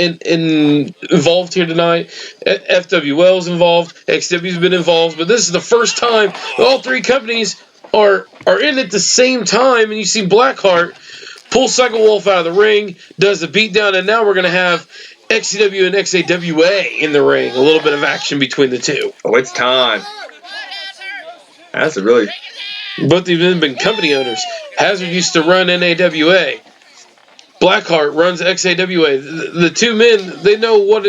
involved here tonight. FWL's involved. XW's been involved. But this is the first time all three companies are in at the same time. And you see Blackheart pull Psycho Wolf out of the ring, does the beatdown, and now we're going to have XCW and XAWA in the ring. A little bit of action between the two. Oh, it's time. That's a really... Both of them have been company owners. Hazard used to run NAWA. Blackheart runs XAWA. The two men, they know what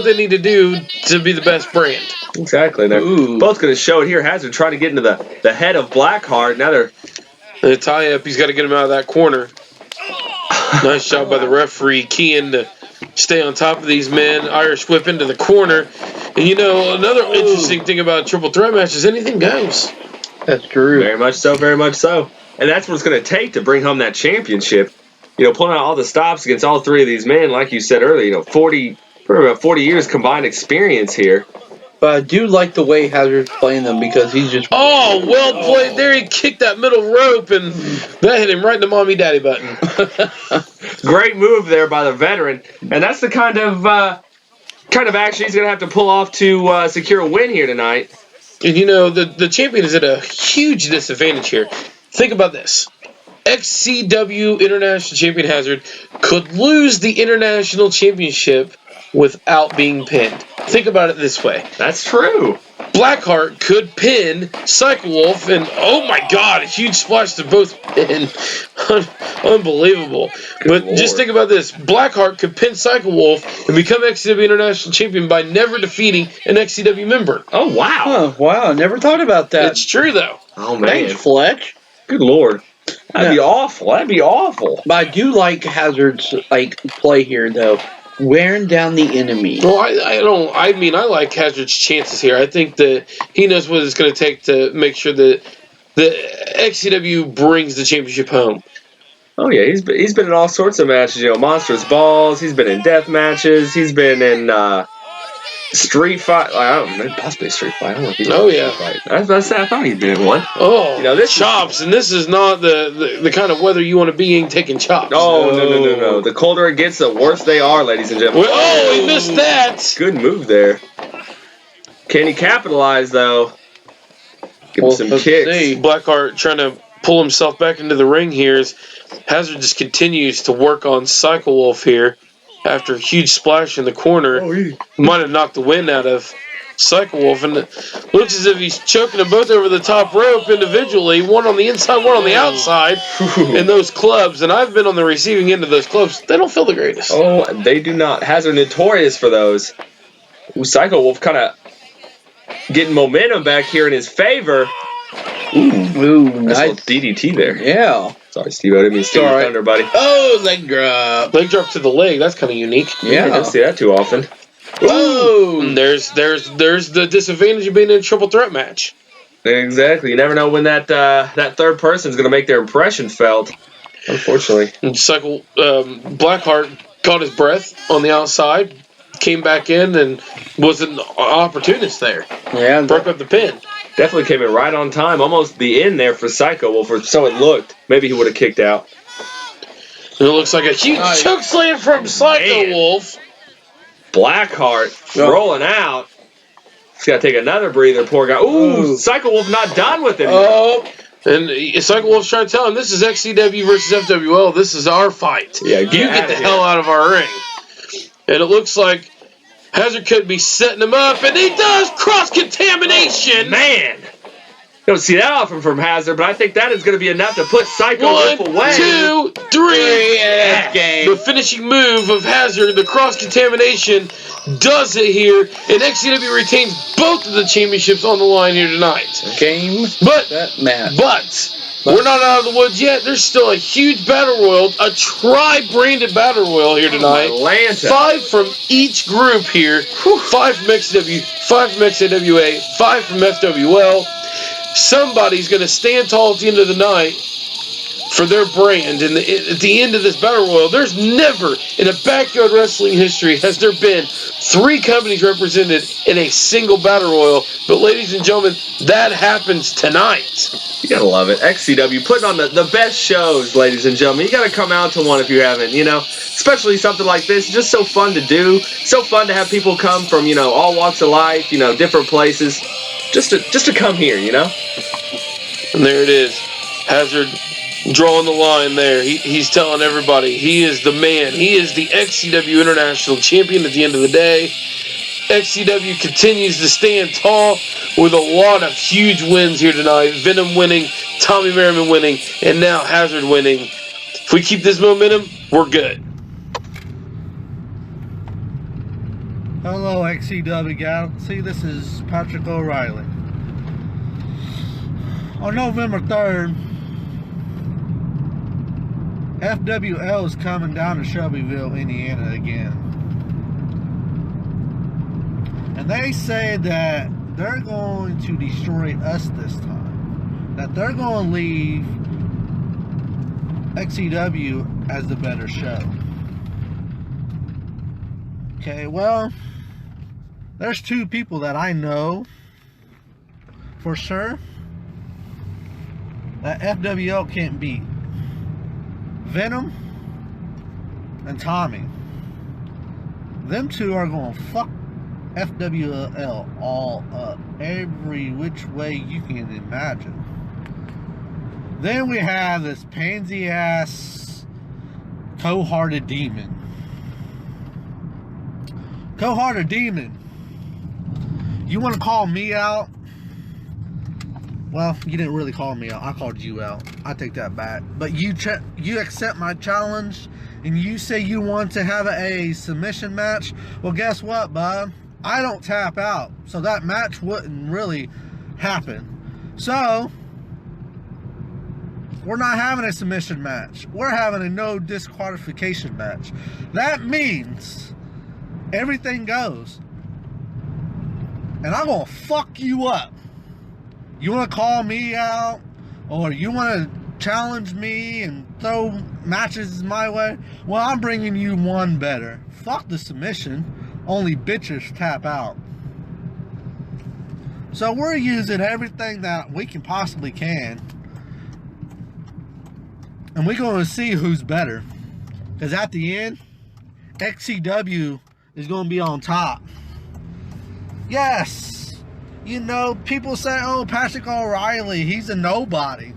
they need to do to be the best brand. Exactly. They're both going to show it here. Hazard trying to get into the head of Blackheart. Now they're... The tie-up, he's got to get him out of that corner. Nice job by the referee, keying to stay on top of these men. Irish whip into the corner. And you know, another interesting thing about a triple threat match is anything goes. That's true. Very much so. And that's what it's going to take to bring home that championship. You know, pulling out all the stops against all three of these men, like you said earlier, you know, 40 years combined experience here. But I do like the way Hazard's playing them because he's just... Oh, well played there. He kicked that middle rope, and that hit him right in the mommy-daddy button. Great move there by the veteran. And that's the kind of action he's going to have to pull off to secure a win here tonight. And, you know, the champion is at a huge disadvantage here. Think about this. XCW International Champion Hazard could lose the International Championship without being pinned. Think about it this way. That's true. Blackheart could pin Cycle Wolf, and oh my god, a huge splash to both pin. Unbelievable. But Lord. just think about this. Blackheart could pin Cycle Wolf and become XCW International Champion by never defeating an XCW member. Oh, wow. Oh, wow. Never thought about that. It's true, though. Oh, man. Thanks, Fletch. Good Lord. That'd be awful. That'd be awful. But I do like Hazard's play here, though. Wearing down the enemy. Well, I like Hazard's chances here. I think that he knows what it's going to take to make sure that the XCW brings the championship home. Oh, yeah. He's been in all sorts of matches. You know, Monstrous Balls. He's been in death matches. He's been in Street Fight. I don't know. Possibly Street Fight. I don't know if he's Oh, in yeah. Street Fight. I thought he'd been in one. Oh, You know, this chops. And this is not the kind of weather you want to be in taking chops. Oh, no. The colder it gets, the worse they are, ladies and gentlemen. Oh, he missed that. Good move there. Can he capitalize, though? Give him some let's kicks. see. Blackheart trying to pull himself back into the ring here as Hazard just continues to work on Cycle Wolf here after a huge splash in the corner. Might have knocked the wind out of Cycle Wolf, and it looks as if he's choking them both over the top rope individually, one on the inside, one on the outside, in those clubs. And I've been on the receiving end of those clubs. They don't feel the greatest. Oh, they do not. Hazard notorious for those. Ooh, Cycle Wolf kind of getting momentum back here in his favor. Ooh, Nice nice. little DDT there. Yeah. Sorry, Steve. I didn't mean to steal your thunder, buddy. Oh, leg drop. Leg drop to the leg. That's kind of unique. Yeah, I don't see that too often. Whoa. And there's the disadvantage of being in a triple threat match. Exactly. You never know when that third person is going to make their impression felt. Unfortunately. And Blackheart caught his breath on the outside, came back in, and was an opportunist there. Yeah. Broke up the pin. Definitely came in right on time. Almost the end there for Psycho Wolf, or so it looked. Maybe he would have kicked out. And it looks like a huge choke slam from Psycho Wolf. Blackheart rolling out. He's got to take another breather, poor guy. Ooh, Psycho Wolf not done with it. Oh. And Psycho Wolf's trying to tell him, this is XCW versus FWL. This is our fight. Yeah, you get the hell out of our ring. And it looks like Hazard could be setting him up, and he does cross-contamination. Oh, man. Don't see that often from Hazard, but I think that is going to be enough to put Psycho Wolf away. 1, 2, 3. Yeah. The finishing move of Hazard, the cross-contamination, does it here, and XCW retains both of the championships on the line here tonight. Game. But we're not out of the woods yet. There's still a huge battle royal, a tri-branded battle royal here tonight. Atlanta. 5 from each group here. 5 from XCW, 5 from XAWA, 5 from FWL. Somebody's going to stand tall at the end of the night for their brand. And at the end of this battle royal, there's never in a backyard wrestling history has there been 3 companies represented in a single battle royal. But ladies and gentlemen, that happens tonight. You gotta love it. XCW putting on the best shows, ladies and gentlemen. You gotta come out to one if you haven't, especially something like this. Just so fun to do. So fun to have people come from, all walks of life, different places. Just to come here, And there it is. Hazard drawing the line there. He's telling everybody he is the man. He is the XCW International Champion at the end of the day. XCW continues to stand tall with a lot of huge wins here tonight. Venom winning, Tommy Merriman winning, and now Hazard winning. If we keep this momentum, we're good. Hello, XCW Galaxy. This is Patrick O'Reilly. On November 3rd, FWL is coming down to Shelbyville, Indiana again. And they say that they're going to destroy us this time. That they're going to leave XCW as the better show. Okay, well, there's 2 people that I know for sure that FWL can't beat. Venom and Tommy. Them 2 are going to fuck FWL all up every which way you can imagine. Then we have this pansy ass cold-hearted demon. Cold-hearted demon. You want to call me out? Well, you didn't really call me out. I called you out. I take that back. But you accept my challenge, and you say you want to have a submission match. Well, guess what, bud? I don't tap out, so that match wouldn't really happen. So we're not having a submission match. We're having a no disqualification match. That means everything goes. And I'm gonna fuck you up. You wanna call me out, or you wanna challenge me and throw matches my way? Well, I'm bringing you one better. Fuck the submission. Only bitches tap out. So we're using everything that we can possibly can. And we're going to see who's better. Because at the end, XCW is going to be on top. Yes. You know, people say, oh, Patrick O'Reilly, he's a nobody.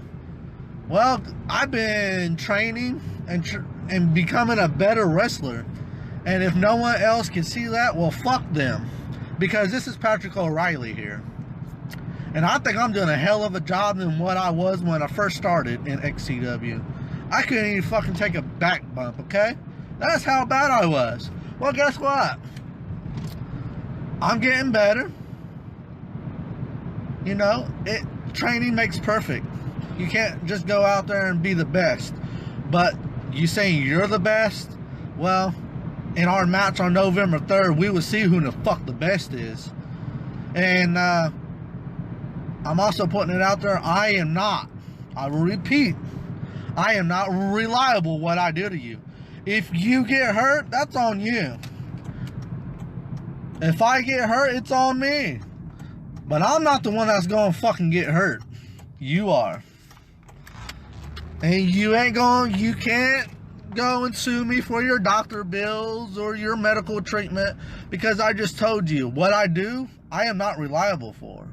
Well, I've been training and becoming a better wrestler. And if no one else can see that, well, fuck them. Because this is Patrick O'Reilly here. And I think I'm doing a hell of a job than what I was when I first started in XCW. I couldn't even fucking take a back bump, okay? That's how bad I was. Well, guess what? I'm getting better. You know, training makes perfect. You can't just go out there and be the best. But you saying you're the best? Well, in our match on November 3rd, we will see who the fuck the best is. And I'm also putting it out there, I am not, I will repeat, I am not reliable what I do to you. If you get hurt, that's on you. If I get hurt, it's on me. But I'm not the one that's going to fucking get hurt. You are. And you can't go and sue me for your doctor bills or your medical treatment, because I just told you what I do, I am not reliable for.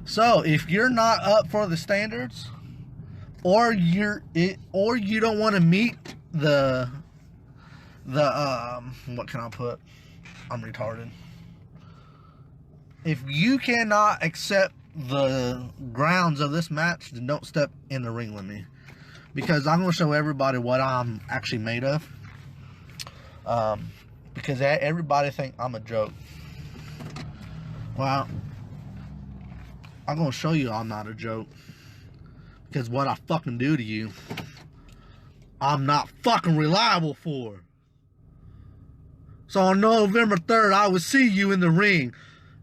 So if you're not up for the standards, or you don't want to meet the what can I put? I'm retarded. If you cannot accept the grounds of this match, then don't step in the ring with me. Because I'm going to show everybody what I'm actually made of. Because everybody think I'm a joke. Well, I'm going to show you I'm not a joke. Because what I fucking do to you, I'm not fucking reliable for. So on November 3rd, I will see you in the ring.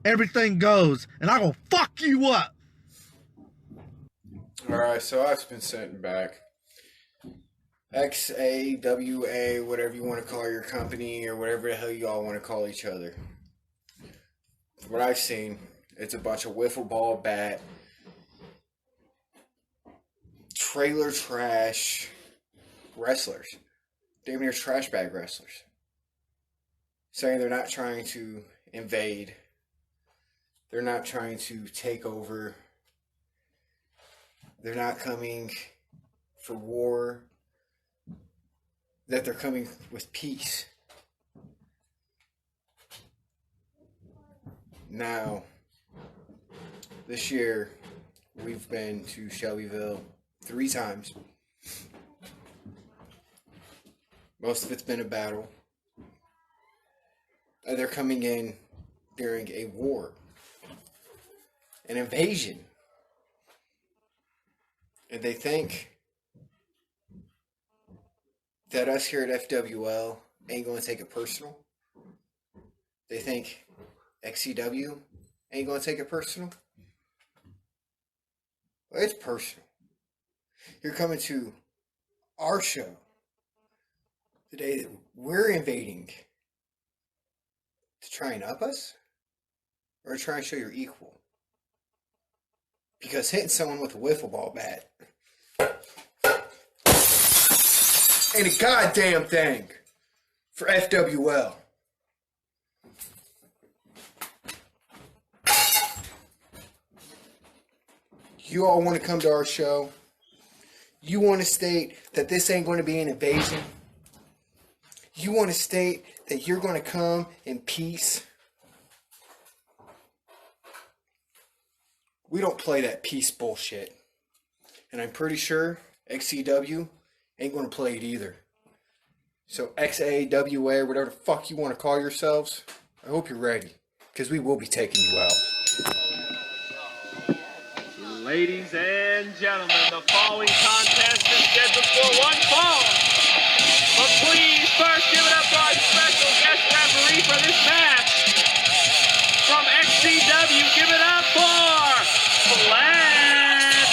Everything goes. And I'm going to fuck you up. Alright, so I've been sitting back. XAWA, whatever you want to call your company, or whatever the hell you all want to call each other. From what I've seen, it's a bunch of wiffle ball bat, trailer trash wrestlers. Damn near trash bag wrestlers. Saying they're not trying to invade. They're not trying to take over. They're not coming for war. That they're coming with peace. Now, this year, we've been to Shelbyville 3 times. Most of it's been a battle. And they're coming in during a war. An invasion. And they think that us here at FWL ain't going to take it personal. They think XCW ain't going to take it personal. Well, it's personal. You're coming to our show the day that we're invading to try and up us, or to try and show you're equal. Because hitting someone with a wiffle ball bat ain't a goddamn thing for FWL. You all want to come to our show, You want to state that this ain't going to be an invasion? You want to state that you're going to come in peace? We don't play that peace bullshit. And I'm pretty sure XCW ain't going to play it either. So XAWA, whatever the fuck you want to call yourselves, I hope you're ready, because we will be taking you out. Ladies and gentlemen, the following contest is scheduled for one fall. But please first give it up to our special guest referee for this match. From XCW, give it up for Black.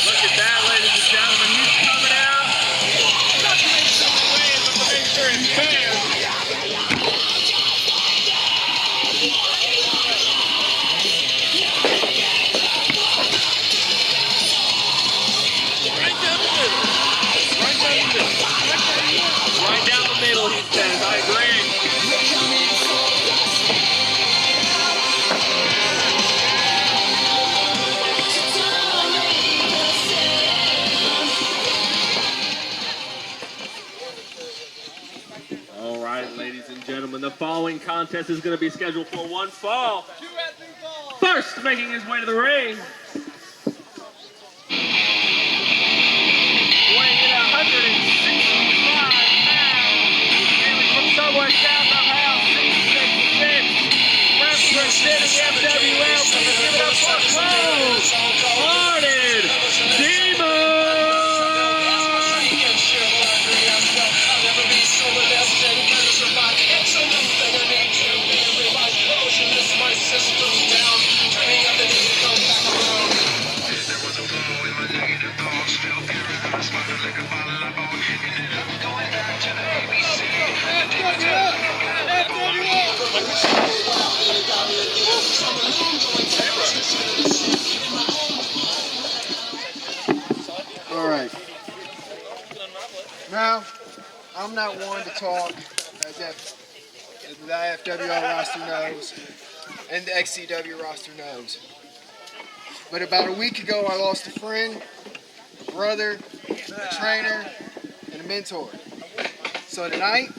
Look at that, ladies and gentlemen. He's coming out. Not to make sure he wins, but to make sure it's fair. Right down the middle, he says. I agree. All right, ladies and gentlemen, the following contest is going to be scheduled for one fall. First, making his way to the ring. Weighing in 165 pounds, hailing from somewhere south of House 666, representing FWL, please give it up for Harted, Demon! All right. Now, I'm not one to talk as the FWL roster knows and the XCW roster knows. But about a week ago, I lost a friend, a brother, a trainer, and a mentor. So tonight,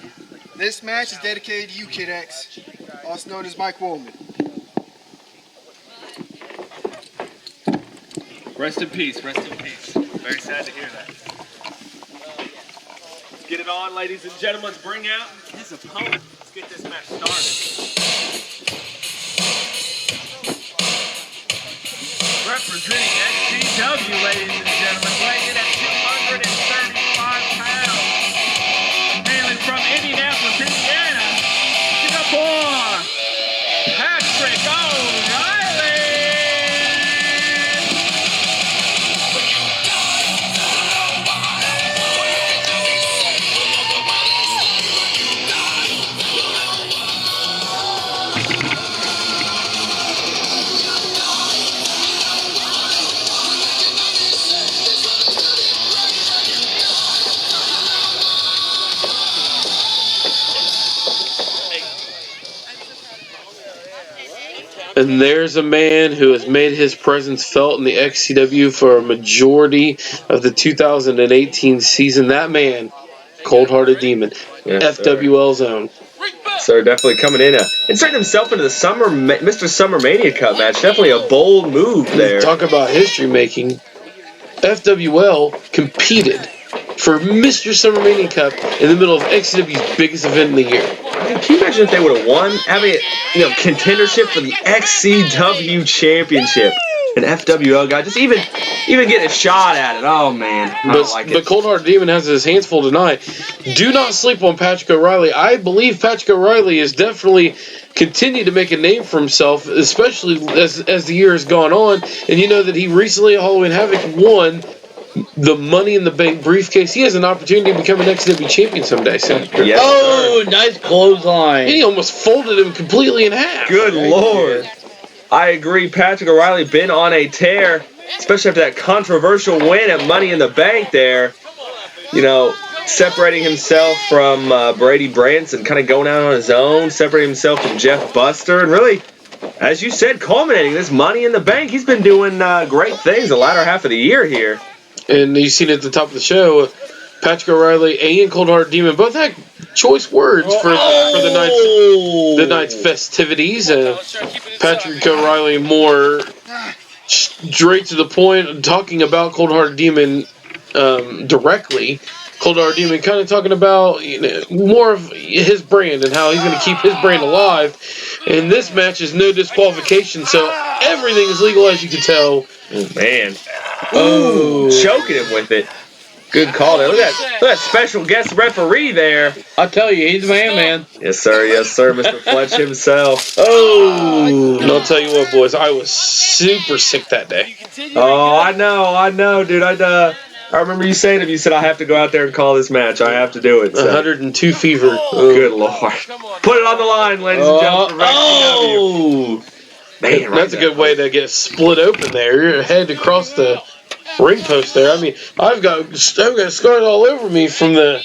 this match is dedicated to you, Kid X, also known as Mike Woolman. Rest in peace, rest in peace. Very sad to hear that. Let's get it on, ladies and gentlemen. Let's bring out his opponent. Let's get this match started. Representing XCW, ladies and gentlemen, weighing in at 235 pounds. Hailing from Indianapolis, Indiana, Singapore, Patrick O'Reilly. And there's a man who has made his presence felt in the XCW for a majority of the 2018 season. That man, Cold-Hearted Demon, Yes, FWL's own. Sir, definitely coming in, inserting himself into the Mr. Summer Mania Cup match. Definitely a bold move there. Talk about history making. FWL competed for Mr. Summer Mania Cup in the middle of XCW's biggest event in the year. I mean, can you imagine if they would have won, having a contendership for the XCW Championship? An FWL guy just even getting a shot at it. Oh man, I don't like it. But Cold-Hearted Demon has his hands full tonight. Do not sleep on Patrick O'Reilly. I believe Patrick O'Reilly has definitely continued to make a name for himself, especially as the year has gone on. And you know that he recently at Halloween Havoc won the Money in the Bank briefcase. He has an opportunity to become an XCW champion someday. So. Yes, oh, nice clothesline. And he almost folded him completely in half. Good Lord. I agree. Patrick O'Reilly been on a tear, especially after that controversial win at Money in the Bank there. You know, separating himself from Brady Branson, kind of going out on his own, separating himself from Jeff Buster, and really as you said, culminating this Money in the Bank. He's been doing great things the latter half of the year here. And you seen at the top of the show, Patrick O'Reilly and Cold Hearted Demon both had choice words for the night's festivities. Patrick O'Reilly more straight to the point, talking about Cold Hearted Demon directly. Cold Hearted Demon kind of talking about more of his brand and how he's going to keep his brand alive. And this match is no disqualification, so everything is legal, as you can tell. Oh, man. Ooh, choking him with it. Good call there. Look at that special guest referee there. I'll tell you, he's the man. Yes, sir, Mr. Fletch himself. Oh, and I'll tell you what, boys, I was super sick that day. Oh, I know, dude. I remember you saying to me, you said, I have to go out there and call this match. I have to do it. So. 102 fever. Oh, good Lord. Put it on the line, ladies and gentlemen. Oh! Man, that's a good way to get split open there. Your head across the ring post there. I mean, I've got scars all over me from the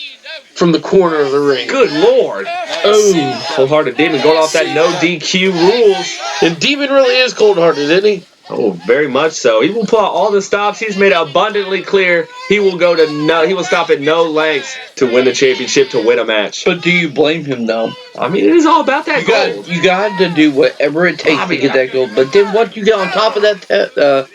corner of the ring. Good Lord. Oh, Cold-Hearted Demon going off that no DQ rules. And Demon really is cold-hearted, isn't he? Oh, very much so. He will pull out all the stops. He's made it abundantly clear he will stop at no lengths to win the championship, to win a match. But do you blame him, though? I mean, it is all about that gold. You got to do whatever it takes to get that gold. But then what you get on top of that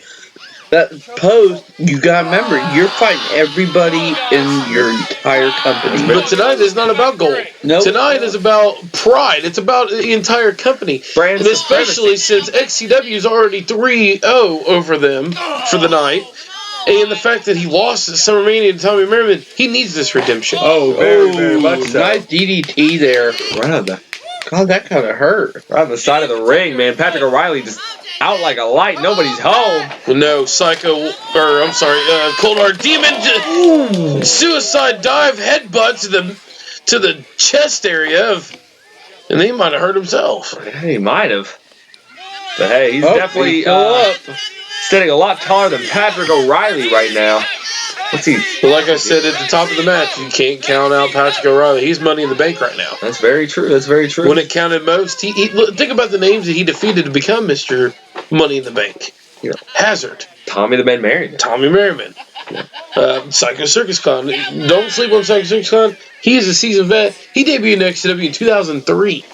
post, you got to remember, you're fighting everybody in your entire company. But tonight is not about gold. Nope. Tonight is about pride. It's about the entire company. Brand and especially since XCW is already 3-0 over them for the night. And the fact that he lost at SummerMania to Tommy Merriman, he needs this redemption. Oh, very much so. Nice DDT there. Right on the... God, that kind of hurt. Right on the side of the ring, man. Patrick O'Reilly just out like a light. Nobody's home. Well, no, Cold Heart Demon suicide dive headbutt to the chest area and he might have hurt himself. Yeah, he might have. But hey, he's definitely standing a lot taller than Patrick O'Reilly right now. But like I said at the top of the match, you can't count out Patrick O'Reilly. He's Money in the Bank right now. That's very true. When it counted most, think about the names that he defeated to become Mr. Money in the Bank. Hazard. Tommy the Man Merriman. Tommy Merriman. Psycho Circus Con. Don't sleep on Psycho Circus Con. He is a seasoned vet. He debuted in XCW in 2003.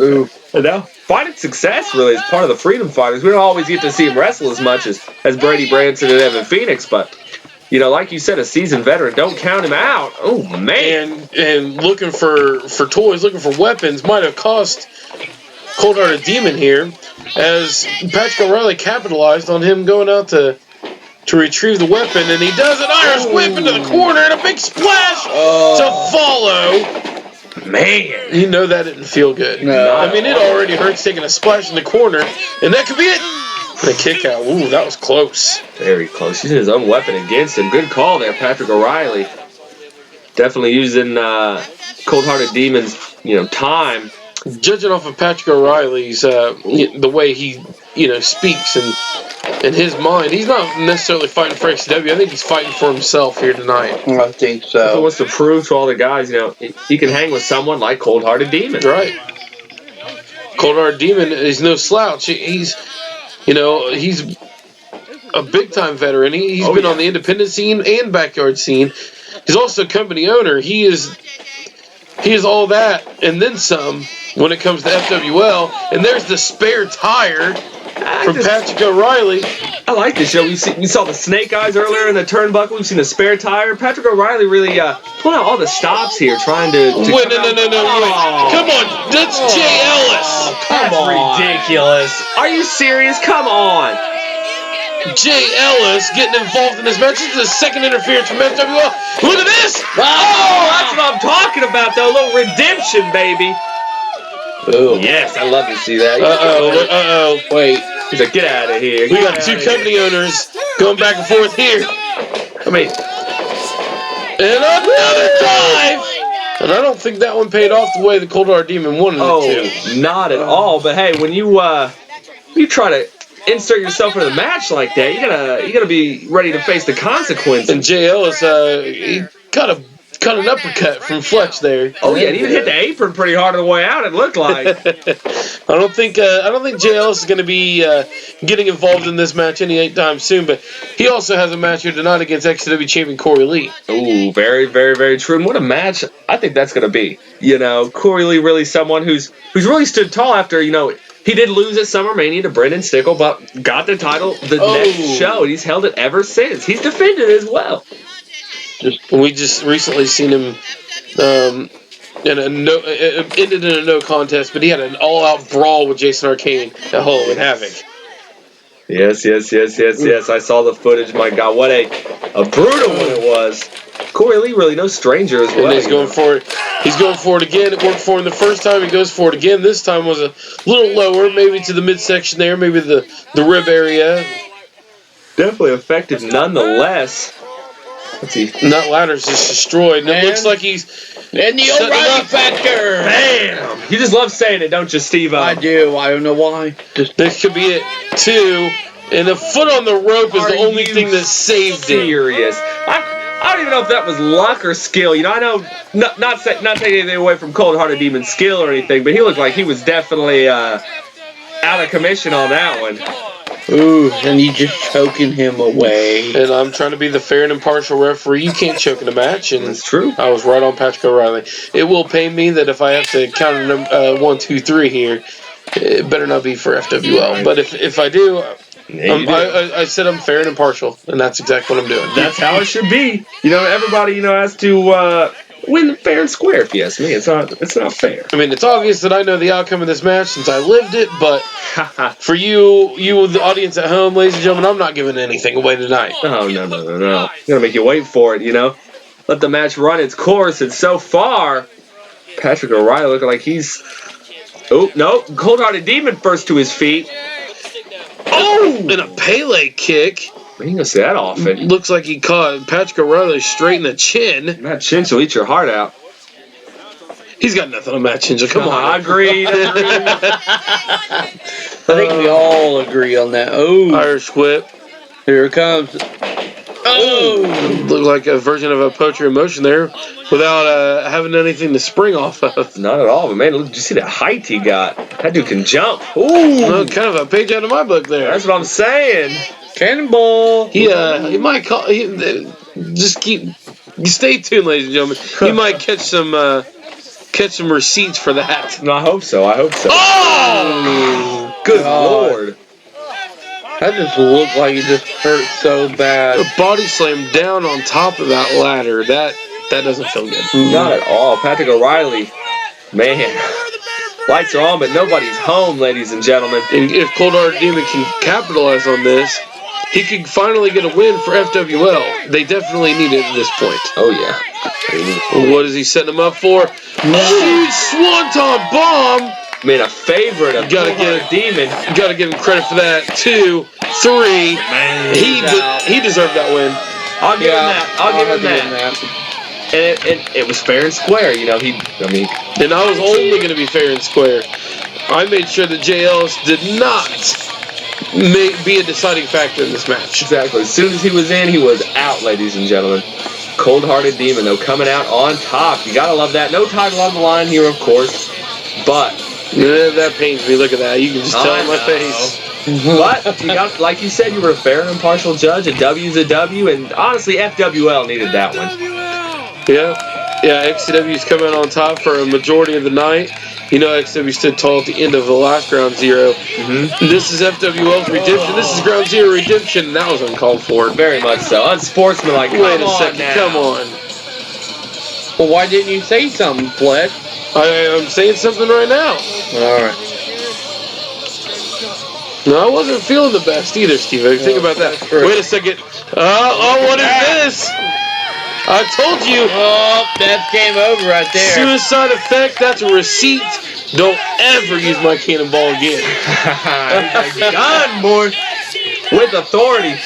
Ooh. And now, finding success really is part of the Freedom Fighters. We don't always get to see him wrestle as much as Brady Branson and Evan Phoenix, but... like you said, a seasoned veteran. Don't count him out. Oh, man. And looking for toys, looking for weapons might have cost Cold Hearted Demon here, as Patrick O'Reilly capitalized on him going out to retrieve the weapon, and he does an Irish whip into the corner and a big splash to follow. Man. You know that didn't feel good. No. I mean, it already hurts taking a splash in the corner, and that could be it. The kick out. Ooh, that was close. Very close. Using his own weapon against him. Good call there, Patrick O'Reilly. Definitely using Cold-Hearted Demon's, time. Judging off of Patrick O'Reilly's the way he speaks and his mind, he's not necessarily fighting for XCW. I think he's fighting for himself here tonight. I think so. He wants to prove to all the guys, he can hang with someone like Cold-Hearted Demon. Right. Cold-Hearted Demon is no slouch. He's a big-time veteran. He's been on the independent scene and backyard scene. He's also a company owner. He is all that and then some when it comes to FWL. And there's the spare tire from Patrick O'Reilly. I like this show. We saw the snake eyes earlier in the turnbuckle. We've seen the spare tire. Patrick O'Reilly really pulling out all the stops here, trying to wait, no. Come on. That's Jay Ellis. That's ridiculous. Are you serious? Come on. Jay Ellis getting involved in this match. This is the second interference from FWL. Look at this! Oh, that's what I'm talking about, though. A little redemption, baby. Oh, yes, I love to see that. Wait. He's like, get out of here. We got two company owners going back and forth here. And another dive! And I don't think that one paid off the way the Cold Heart Demon wanted it to. Not at all. But hey, when you try to insert yourself in a match like that, you gotta be ready to face the consequences. And Jay Ellis, he got a cut an uppercut from Fletch there. Oh yeah, he even hit the apron pretty hard on the way out. It looked like. I don't think Jay Ellis is going to be getting involved in this match anytime soon. But he also has a match here tonight against XCW champion Corey Lee. Ooh, very, very, very true. And what a match I think that's going to be. You know, Corey Lee really someone who's really stood tall after, you know, he did lose at Summer Mania to Brendan Stickle, but got the title the next show, and he's held it ever since. He's defended as well. We just recently seen him ended in a no contest, but he had an all-out brawl with Jayson Arcane at Halloween Havoc. Yes. I saw the footage. My God, what a brutal one it was. Corey Lee really no stranger as well. And he's going for it. He's going for it again. It worked for him the first time. He goes for it again. This time was a little lower, maybe to the midsection there, maybe the rib area. Definitely effective nonetheless. Let's see. And that ladder's just destroyed. And it looks like he's... And the O'Reilly factor! Bam! You just love saying it, don't you, Steve-O? I do. I don't know why. This could be it, too. And the foot on the rope is the only thing that saved it. Serious. I don't even know if that was luck or skill. You know, I know, not taking anything away from Cold Hearted Demon's skill or anything, but he looked like he was definitely out of commission on that one. Ooh, and he's just choking him away. And I'm trying to be the fair and impartial referee. You can't choke in a match, and that's true. I was right on Patrick O'Reilly. It will pain me that if I have to count 1, 2, 3 here, it better not be for FWL. But if I do, I said I'm fair and impartial, and that's exactly what I'm doing. That's how it should be. You know, everybody, has to win fair and square. If you ask me, it's not fair. I mean, it's obvious that I know the outcome of this match since I lived it, but for you, the audience at home, ladies and gentlemen, I'm not giving anything away tonight. Oh, no. I'm gonna make you wait for it, Let the match run its course, and so far, Patrick O'Reilly looking like he's... Oh, no. Cold-Hearted Demon first to his feet. Oh! And a Pele kick. You don't see that often. Looks like he caught Patrick O'Reilly straight in the chin. That chin will eat your heart out. He's got nothing on Matt Chinja. Come on. I agree. I think we all agree on that. Oh. Irish whip. Here it comes. Oh! Looked like a version of a poetry in motion there without having anything to spring off of. Not at all. But, man, look, did you see the height he got? That dude can jump. Ooh. Well, kind of a page out of my book there. That's what I'm saying. Cannonball. He might call. Stay tuned, ladies and gentlemen. He might catch some receipts for that. No, I hope so. Oh! Good Lord. That just looked like it just hurt so bad. A body slam down on top of that ladder. That doesn't feel good. Not at all. Patrick O'Reilly. Man. Lights are on, but nobody's home, ladies and gentlemen. And if Cold Hearted Demon can capitalize on this, he could finally get a win for FWL. They definitely need it at this point. Oh, yeah. What is he setting him up for? Huge Swanton bomb! Man, a favorite of Cold Hearted Demon. You gotta give him credit for that. 2, 3. Man, he deserved that win. I'll give him that. And it was fair and square, And I was only going to be fair and square. I made sure that Jay Ellis did not be a deciding factor in this match. Exactly. As soon as he was in, he was out, ladies and gentlemen. Cold-Hearted Demon, though, coming out on top. You gotta love that. No title on the line here, of course. But... that pains me. Look at that. You can just tell in my face. But, you got, like you said, you were a fair and impartial judge. A W's a W, and honestly, FWL needed that one. Yeah, XCW's coming out on top for a majority of the night. XCW stood tall at the end of the last Ground Zero. Mm-hmm. This is FWL's redemption. This is Ground Zero redemption, and that was uncalled for. Very much so. Unsportsmanlike. Wait a second. Come on. Well, why didn't you say something, Fletch? I'm saying something right now. Alright. No, I wasn't feeling the best either, Steve. Think about that. Wait a second. What is this? I told you. Oh, that's game over right there. Suicide effect, that's a receipt. Don't ever use my cannonball again. Gun, boy. With authority.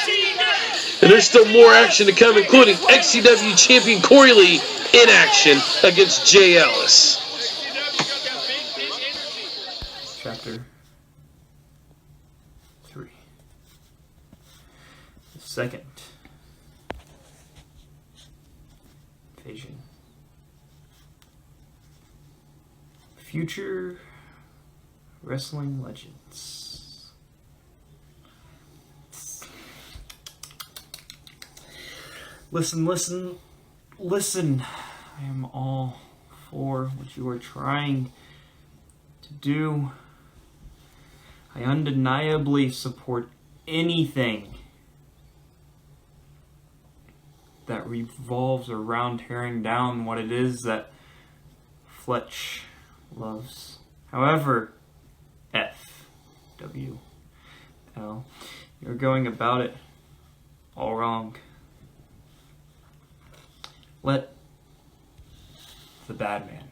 And there's still more action to come, including XCW champion Corey Lee in action against Jay Ellis. Chapter 3. The second invasion Future wrestling legends. Listen. I am all for what you are trying to do. I undeniably support anything that revolves around tearing down what it is that Fletch loves. However, FWL, you're going about it all wrong. Let the bad man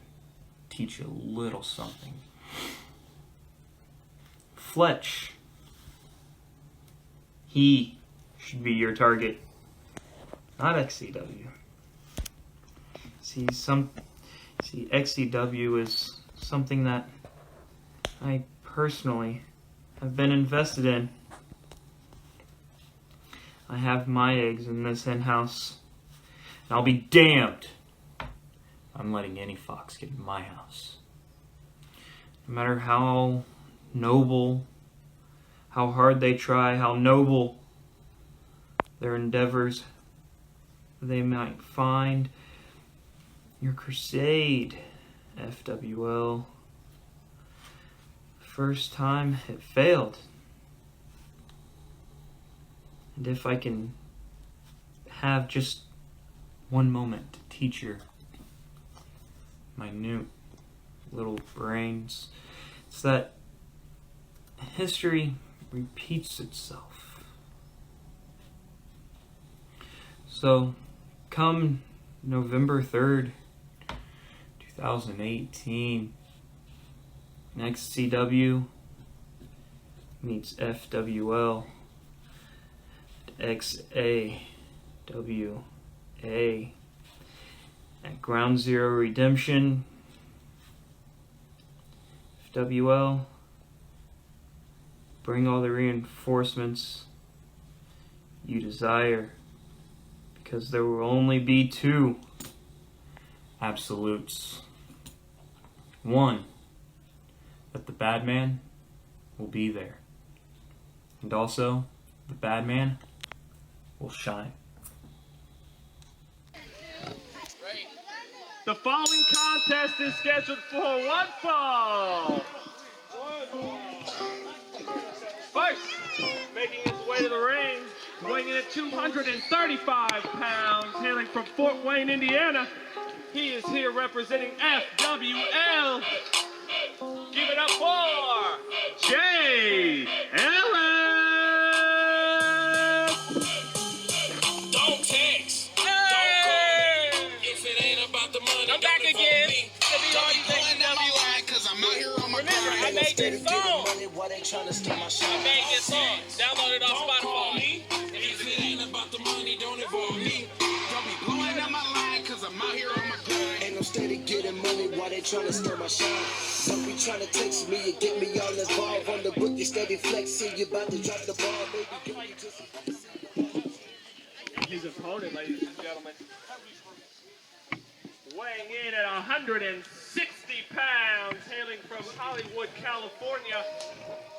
teach you a little something. Fletch, he should be your target, not XCW. See, XCW is something that I personally have been invested in. I have my eggs in this hen house, and I'll be damned I'm letting any fox get in my house. No matter how noble, how hard they try, how noble their endeavors they might find, your crusade, FWL, first time it failed. And if I can have just one moment to teach your minute little brains, it's that history repeats itself. So, come November 3rd, 2018, XCW meets FWL, XAWA at Ground Zero Redemption. FWL, bring all the reinforcements you desire, because there will only be two absolutes. One, that the bad man will be there, and also the bad man will shine. The following contest is scheduled for one fall. First, making his way to the ring, weighing in at 235 pounds, hailing from Fort Wayne, Indiana. He is here representing FWL. Give it up for Jay Ellis. Don't text. Don't call me if it ain't about the money. I'm back again. Remember, I made this song. I made this song. Download it on Spotify. If it ain't about the money, don't involve me. Don't be blowing up my line, cause I'm out here on my grind. And I'm steady getting money while they trying to steal my shine. Don't be trying to text me and get me all involved. On the bookie, steady flexing, you about to drop the ball, baby. Give me just His opponent, ladies and gentlemen, weighing in at 160 pounds, hailing from Hollywood, California.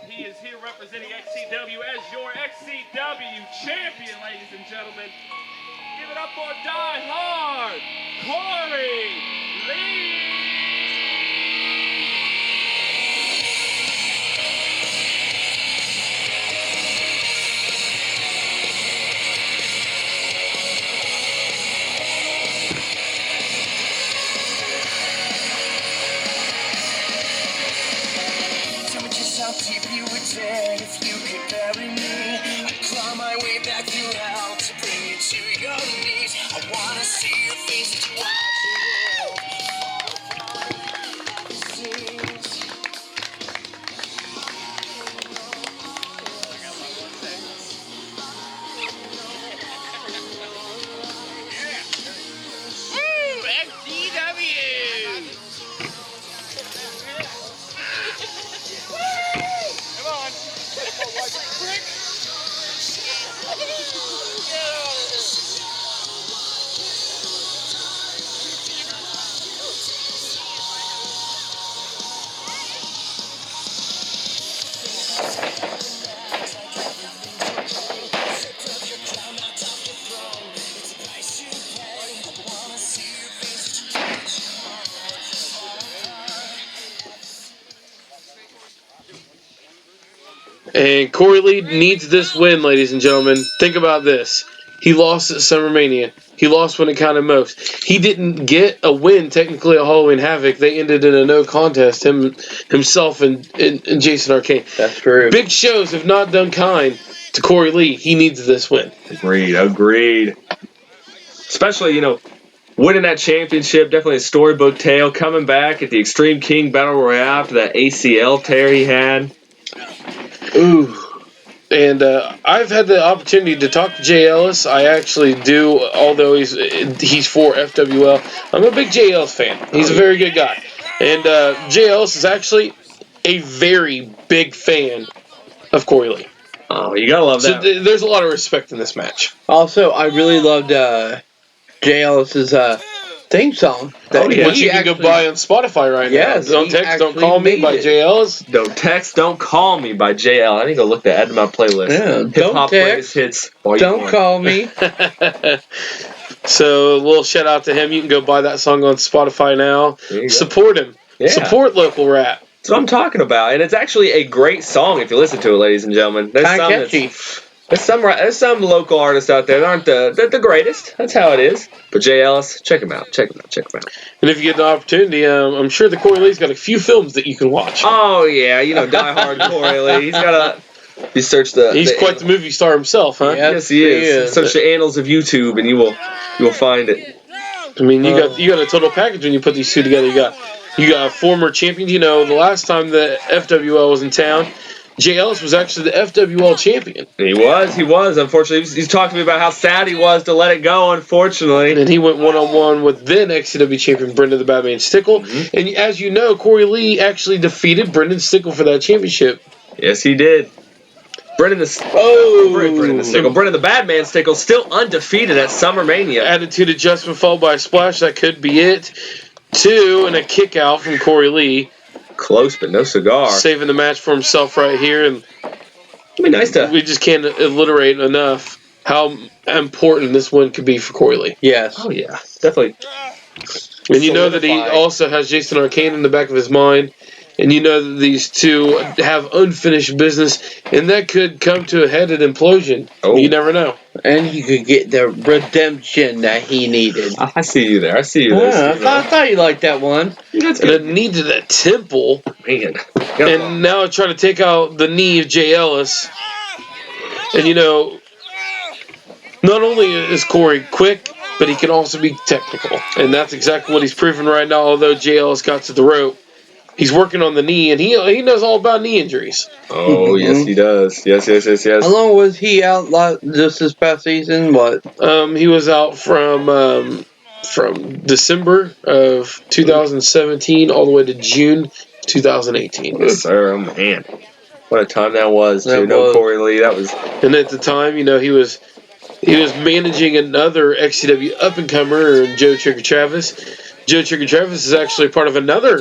He is here representing XCW as your XCW champion, ladies and gentlemen. Give it up for Die Hard, Corey Lee. If you could bury me, I'd claw my way back through hell to bring you to your knees. I wanna see your face as you watch the world fall apart. And Corey Lee needs this win, ladies and gentlemen. Think about this. He lost at SummerMania. He lost when it counted most. He didn't get a win technically at Halloween Havoc. They ended in a no contest, himself and Jayson Arcane. That's true. Big shows have not done kind to Corey Lee. He needs this win. Agreed. Especially, winning that championship, definitely a storybook tale. Coming back at the Extreme King Battle Royale after that ACL tear he had. Ooh. And I've had the opportunity to talk to Jay Ellis. I actually do, although he's for FWL. I'm a big Jay Ellis fan. He's a very good guy. And Jay Ellis is actually a very big fan of Corey Lee. Oh, you gotta love that. So there's a lot of respect in this match. Also, I really loved Jay Ellis's theme song. Which you can go buy on Spotify right now. Don't text, don't call me by Jay Ellis. Don't text, don't call me by JL. I need to go look that add to my playlist. Yeah, Hip-hop playlist hits. Don't call me. So a little shout out to him. You can go buy that song on Spotify now. Support him. Yeah. Support local rap. That's what I'm talking about. And it's actually a great song if you listen to it, ladies and gentlemen. There's some local artists out there that aren't the greatest. That's how it is. But Jay Ellis, check him out. And if you get the opportunity, I'm sure the Corey Lee's got a few films that you can watch. Oh yeah, Die Hard Corey Lee. He's quite the movie star himself, huh? Yes, he is. Search the annals of YouTube, and you will find it. I mean, you got a total package when you put these two together. You got a former champion. The last time the FWL was in town, Jay Ellis was actually the FWL champion. He was. Unfortunately, he's talking to me about how sad he was to let it go, unfortunately. And he went one-on-one with then XCW champion Brendan the Batman Stickle. Mm-hmm. And as you know, Corey Lee actually defeated Brendan Stickle for that championship. Yes, he did. Brendan the Badman Stickle still undefeated at SummerMania. Attitude adjustment followed by a splash. That could be it. 2 and a kick out from Corey Lee. Close, but no cigar. Saving the match for himself right here. And it'd be nice to. We just can't alliterate enough how important this win could be for Corey Lee. Yes. Oh, yeah. Definitely. And you know that he also has Jayson Arcane in the back of his mind. And you know that these two have unfinished business. And that could come to a headed implosion. Oh. You never know. And he could get the redemption that he needed. I see you there. Yeah, I thought you liked that one. And it needed a temple. Man. And now trying to take out the knee of Jay Ellis. And not only is Corey quick, but he can also be technical. And that's exactly what he's proving right now, although Jay Ellis got to the rope. He's working on the knee, and he knows all about knee injuries. Oh, yes, he does. Yes. How long was he out just this past season? What? He was out from December of 2017 all the way to June 2018. Yes, sir. Oh, man. What a time that was, too. No Corey Lee. That was. And at the time, he was managing another XCW up-and-comer, Joe Trigger Travis. Joe Trigger Travis is actually part of another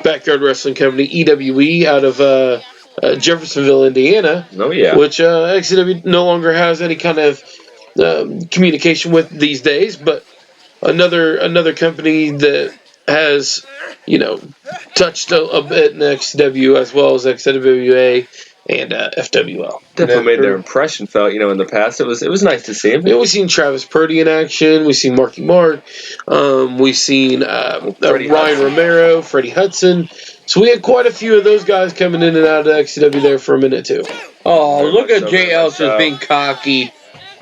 backyard wrestling company, EWE, out of Jeffersonville, Indiana. Oh, yeah. Which XCW no longer has any kind of communication with these days, but another company that has, touched a bit in XCW as well as XWA and FWL. Definitely made their impression felt, in the past. It was nice to see him. We've seen Travis Purdy in action. We've seen Marky Mark. We've seen Ryan Romero, Freddie Hudson. So we had quite a few of those guys coming in and out of XCW there for a minute, too. Oh, look at Jay Ellis being cocky.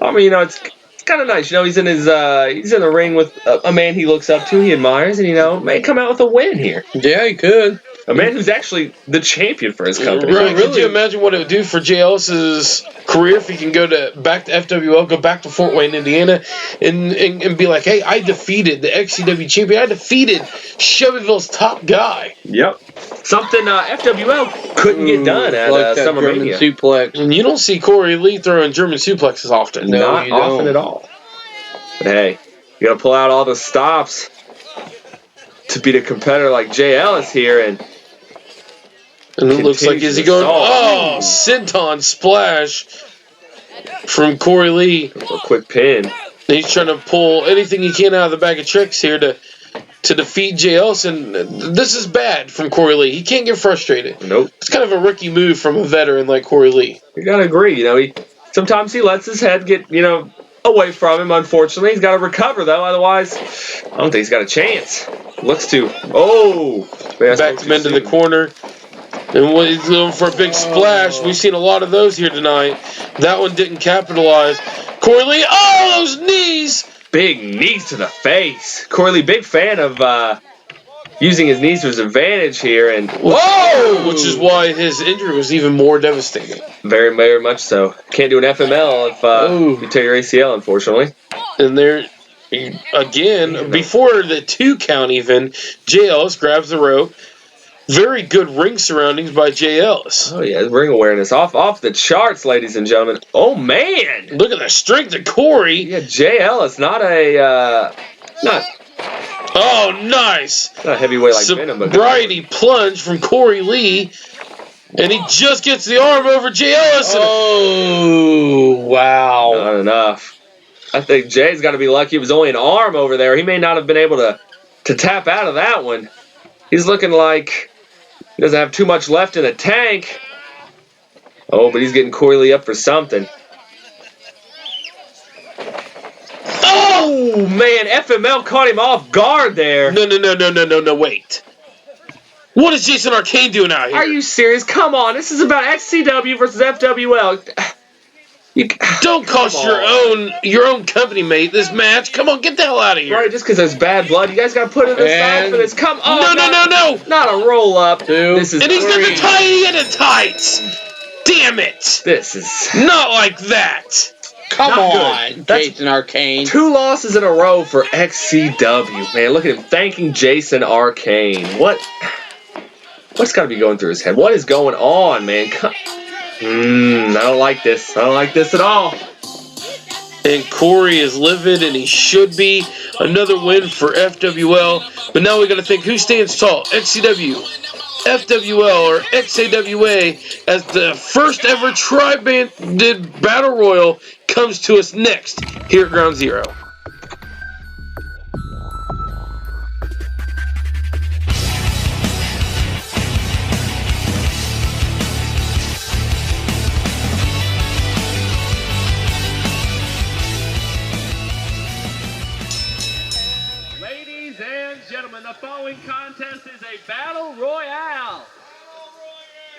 I mean, it's kind of nice. He's in he's in the ring with a man he looks up to, he admires, and, may come out with a win here. Yeah, he could. A man who's actually the champion for his company. Right. Could you imagine what it would do for Jay Ellis's career if he can go back to FWL, go back to Fort Wayne, Indiana, and be like, hey, I defeated the XCW champion. I defeated Shelbyville's top guy. Yep. Something FWL couldn't get done at SummerMania. German suplex. And you don't see Corey Lee throwing German suplexes often. No, not often at all. But hey, you got to pull out all the stops to beat a competitor like Jay Ellis here, and it looks like, is he going, senton splash from Corey Lee. A quick pin. And he's trying to pull anything he can out of the bag of tricks here to to defeat Jay Ellis, and this is bad from Corey Lee. He can't get frustrated. Nope. It's kind of a rookie move from a veteran like Corey Lee. You gotta agree. Sometimes he lets his head get away from him. Unfortunately, he's got to recover though. Otherwise, I don't think he's got a chance. Looks to. Oh, back to into the corner. And he's going for a big splash. We've seen a lot of those here tonight. That one didn't capitalize. Corey Lee, those knees! Big knees to the face. Corey Lee, big fan of using his knees to his advantage here. And whoa! Which is why his injury was even more devastating. Very, very much so. Can't do an FML if you tear your ACL, unfortunately. And there, again, before the 2 count even, Jay Ellis grabs the rope. Very good ring surroundings by Jay Ellis. Oh, yeah, ring awareness off the charts, ladies and gentlemen. Oh, man! Look at the strength of Corey. Yeah, Jay Ellis, not Oh, nice! Not a heavyweight like Venom, but sobriety plunge from Corey Lee, and he just gets the arm over Jay Ellis. Oh, wow! Not enough. I think Jay's got to be lucky it was only an arm over there. He may not have been able to tap out of that one. He's looking like he doesn't have too much left in the tank. Oh, but he's getting Corey Lee up for something. Oh, man, FML caught him off guard there. No, wait. What is Jayson Arcane doing out here? Are you serious? Come on, this is about XCW versus FWL. Don't cost your own company mate this match. Come on, get the hell out of here. Right, just because there's bad blood, you guys got to put in aside for this. Come on. No. Not a roll up. This is and he's got the tie in the tights. Damn it. This is not like that. Come on, Jayson Arcane. 2 losses in a row for XCW. Man, look at him thanking Jayson Arcane. What's got to be going through his head? What is going on, man? I don't like this. I don't like this at all. And Corey is livid, and he should be. Another win for FWL. But now we got to think, who stands tall? XCW, FWL, or XAWA as the first ever tri-banded battle royal comes to us next here at Ground Zero. The following contest is a Battle Royale.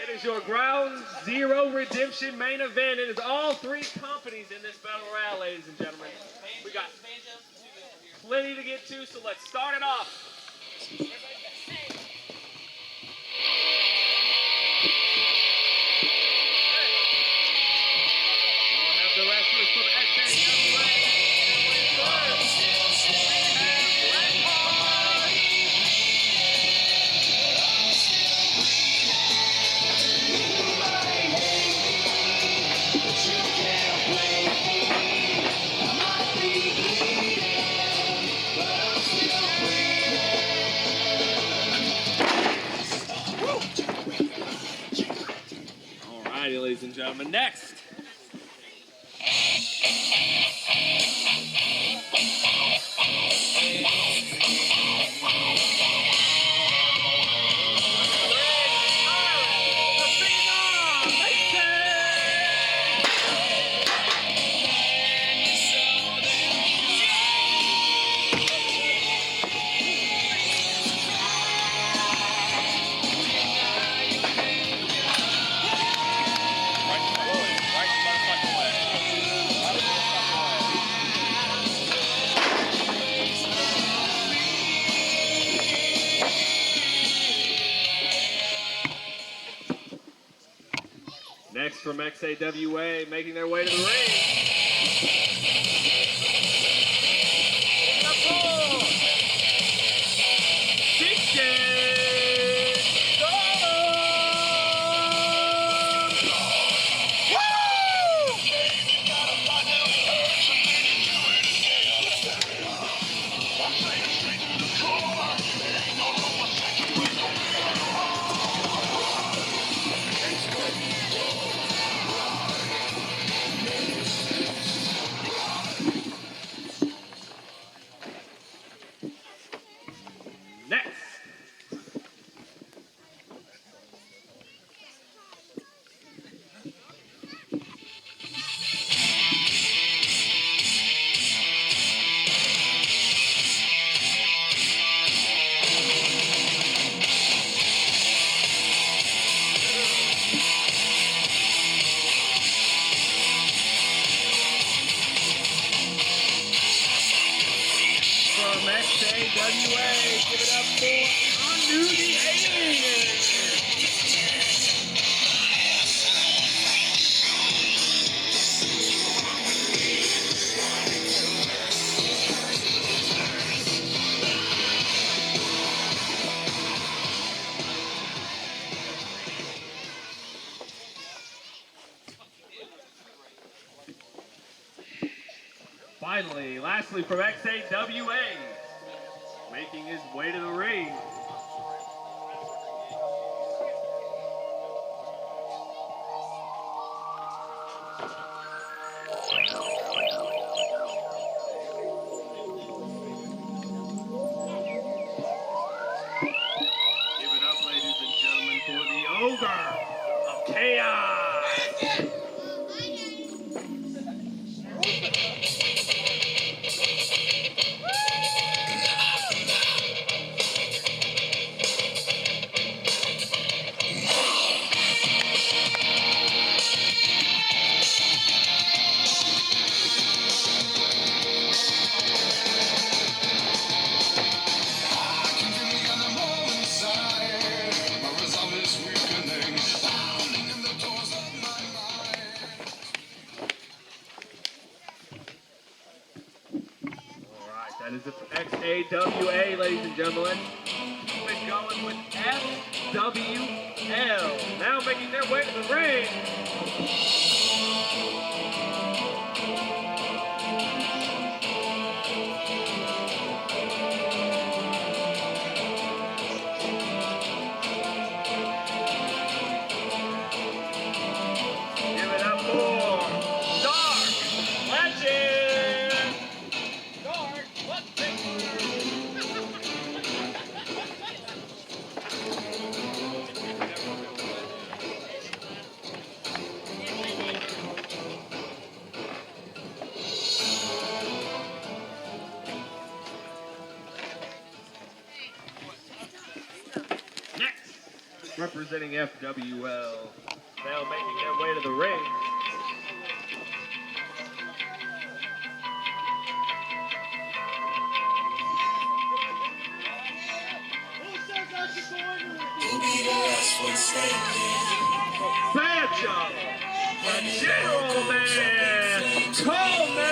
It is your Ground Zero Redemption main event. It is all 3 companies in this Battle Royale, ladies and gentlemen. We got plenty to get to, so let's start it off. We'll have the wrestlers from XAWA. Alrighty, ladies and gentlemen, next. Next from XAWA, making their way to the ring. FWA, give it up for Anu the Alien. Finally, lastly from XAWA, making his way to the ring. Give it up, ladies and gentlemen, for the Ogre of Chaos. That is the XAWA, ladies and gentlemen. We're going with FWL. Now making their way to the ring. Give it up for Dark Legend. Dark, what's Next, representing FWL, now making their way to the ring. Banjo, the General Man, Coleman.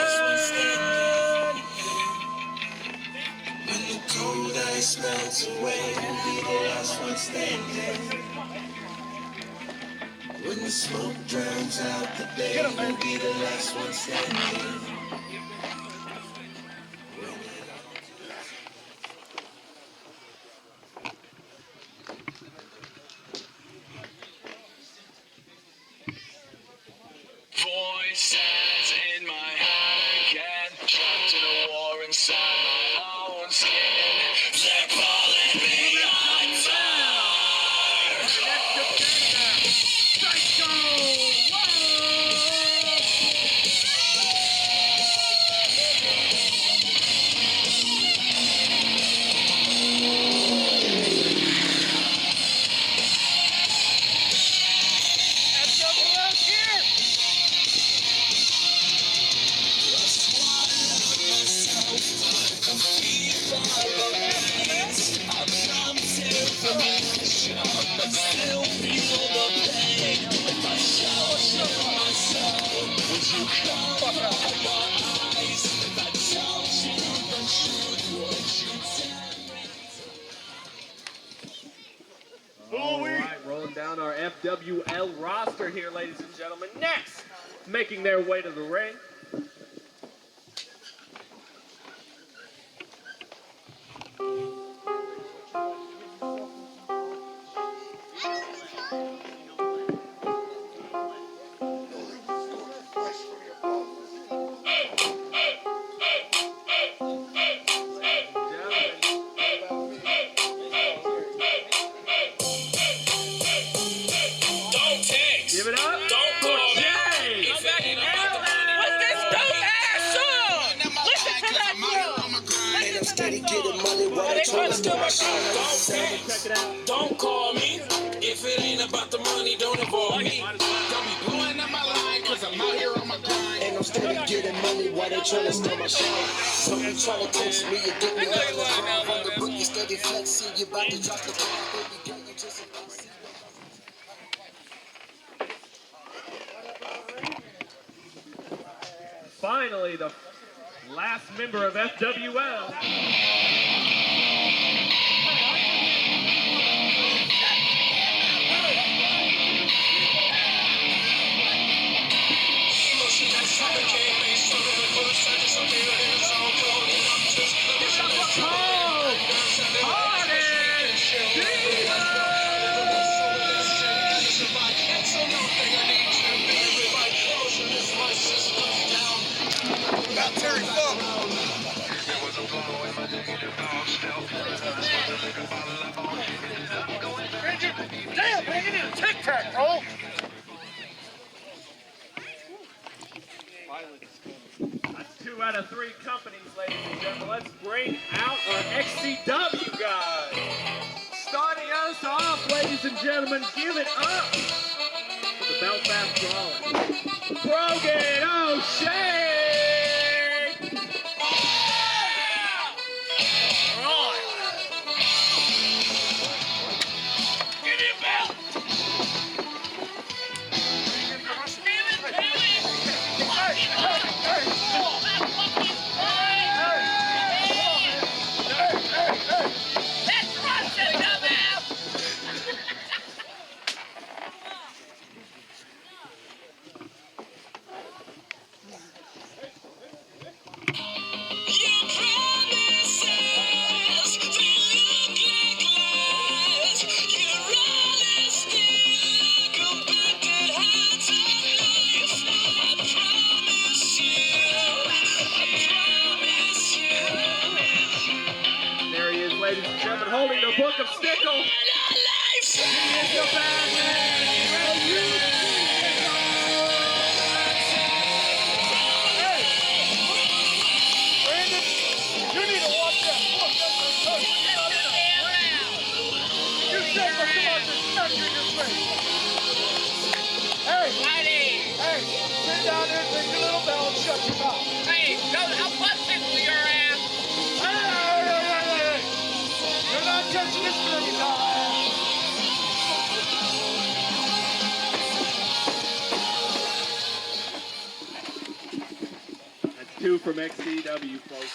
When the cold ice melts away, we'll be the last one standing. When the smoke drowns out the day, we'll be the last one standing. Voices in my head again, trapped in a war inside my own skin. They're calling me on fire. Psycho! FWL's here! All right, rolling down our FWL roster here, ladies and gentlemen. Next, making their way to the ring. Give it up. Don't for call me. Jay. I'm back in What's this dope ass song? Listen to that song. Listen to that song. Don't call me. If it ain't about the money, don't involve me. Don't be blowing up my line, cause I'm out here on my grind. And I'm steady getting money while they tryna steal my show. So you tryna test me, you get me out of the ground. On the book, you steady flexing, you about to drop the ball. Baby girl, you just about to see. Finally, the last member of FWL. Damn, man, you need a tic-tac, bro. That's 2 out of 3 companies, ladies and gentlemen. Let's bring out our XCW guys. Starting us off, ladies and gentlemen, give it up for the Belfast Brawler. Brogan O'Shea! Ladies and gentlemen, holding the book of Stickle. He is the bad man. Hey, Brandon, you need to watch that book. You said for come on, just smack you in your face. Hey, sit down there, take your little bell and shut your mouth. Hey, I'll butt tickle your ass. You're not touching this dirty dog. That's 2 from XCW, folks.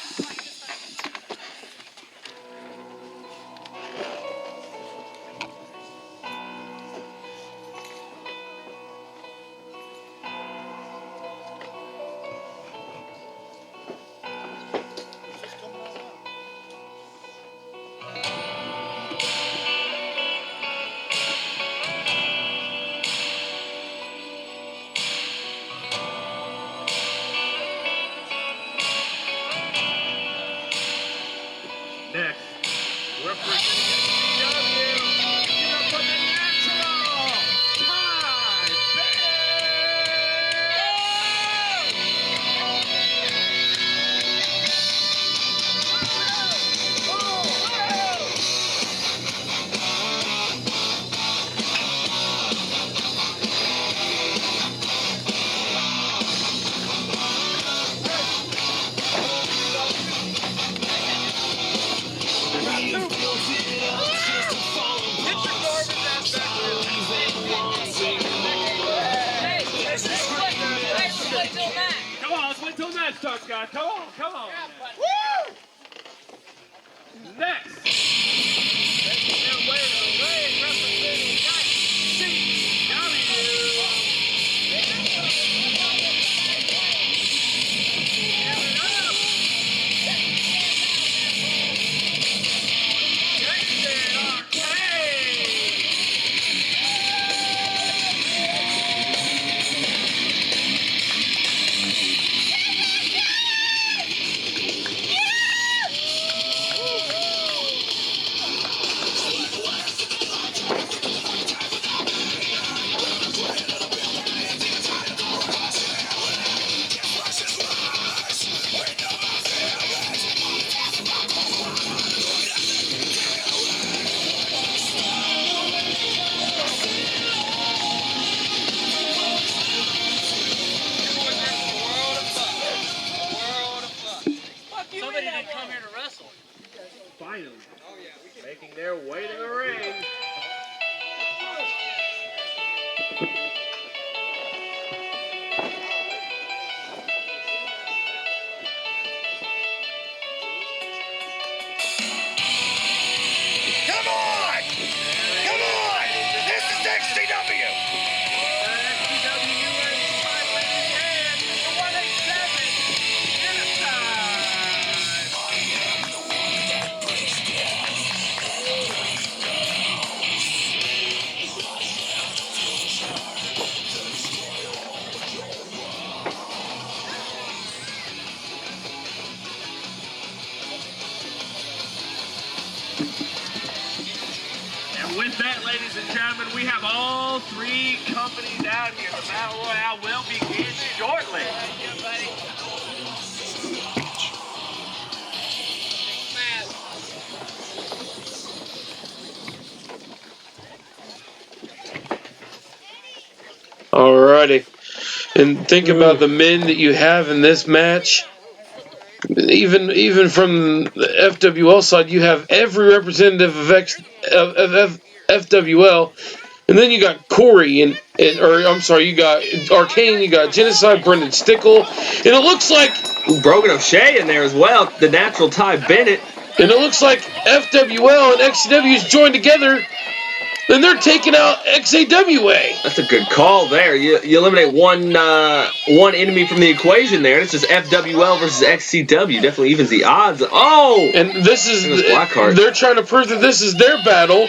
Next, representing XCW, give up for the natural, Ty Come on, let's wait till that starts, guys. Come on. Woo! Next. Making their way to the ring, representing Jayson Arcane. right, ladies and gentlemen, we have all three companies out here. The Battle Royale will begin shortly. Alrighty. And think about the men that you have in this match. Even from the FWL side, you have every representative of FWL. And then you got Corey you got Arcane, you got Genocide, Brendan Stickle, and it looks like Brogan O'Shea in there as well, the natural Ty Bennett. And it looks like FWL and XCW's joined together, and they're taking out XAWA. That's a good call there. You eliminate one enemy from the equation there, and it's just FWL versus XCW. Definitely evens the odds. Oh! And this is Blackheart. They're trying to prove that this is their battle.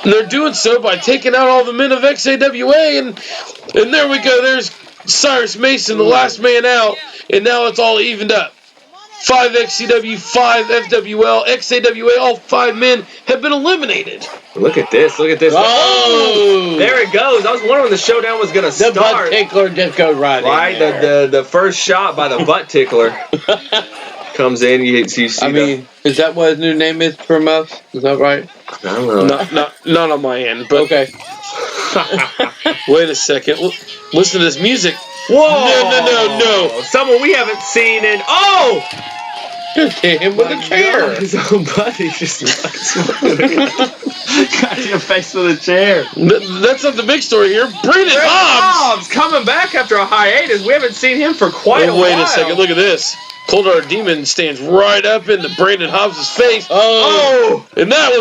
And they're doing so by taking out all the men of XAWA, and there we go. There's Cyrus Mason, the last man out, and now it's all evened up. 5 XCW, 5 FWL, XAWA, all 5 men have been eliminated. Look at this, look at this. Oh! There it goes. I was wondering when the showdown was going to start. The butt tickler just goes right in. Right, the first shot by the butt tickler comes in. You see is that what his new name is from us? Is that right? I don't know. Not on my end, but okay. Wait a second. Listen to this music. Whoa! No. Someone we haven't seen in. Oh! Just hit him with a chair. His own buddy just got your face with a chair. That's not the big story here. Brandon Hobbs coming back after a hiatus. We haven't seen him for quite a while. Wait a second. Look at this. Cold Heart Demon stands right up into Brandon Hobbs' face. Oh! And that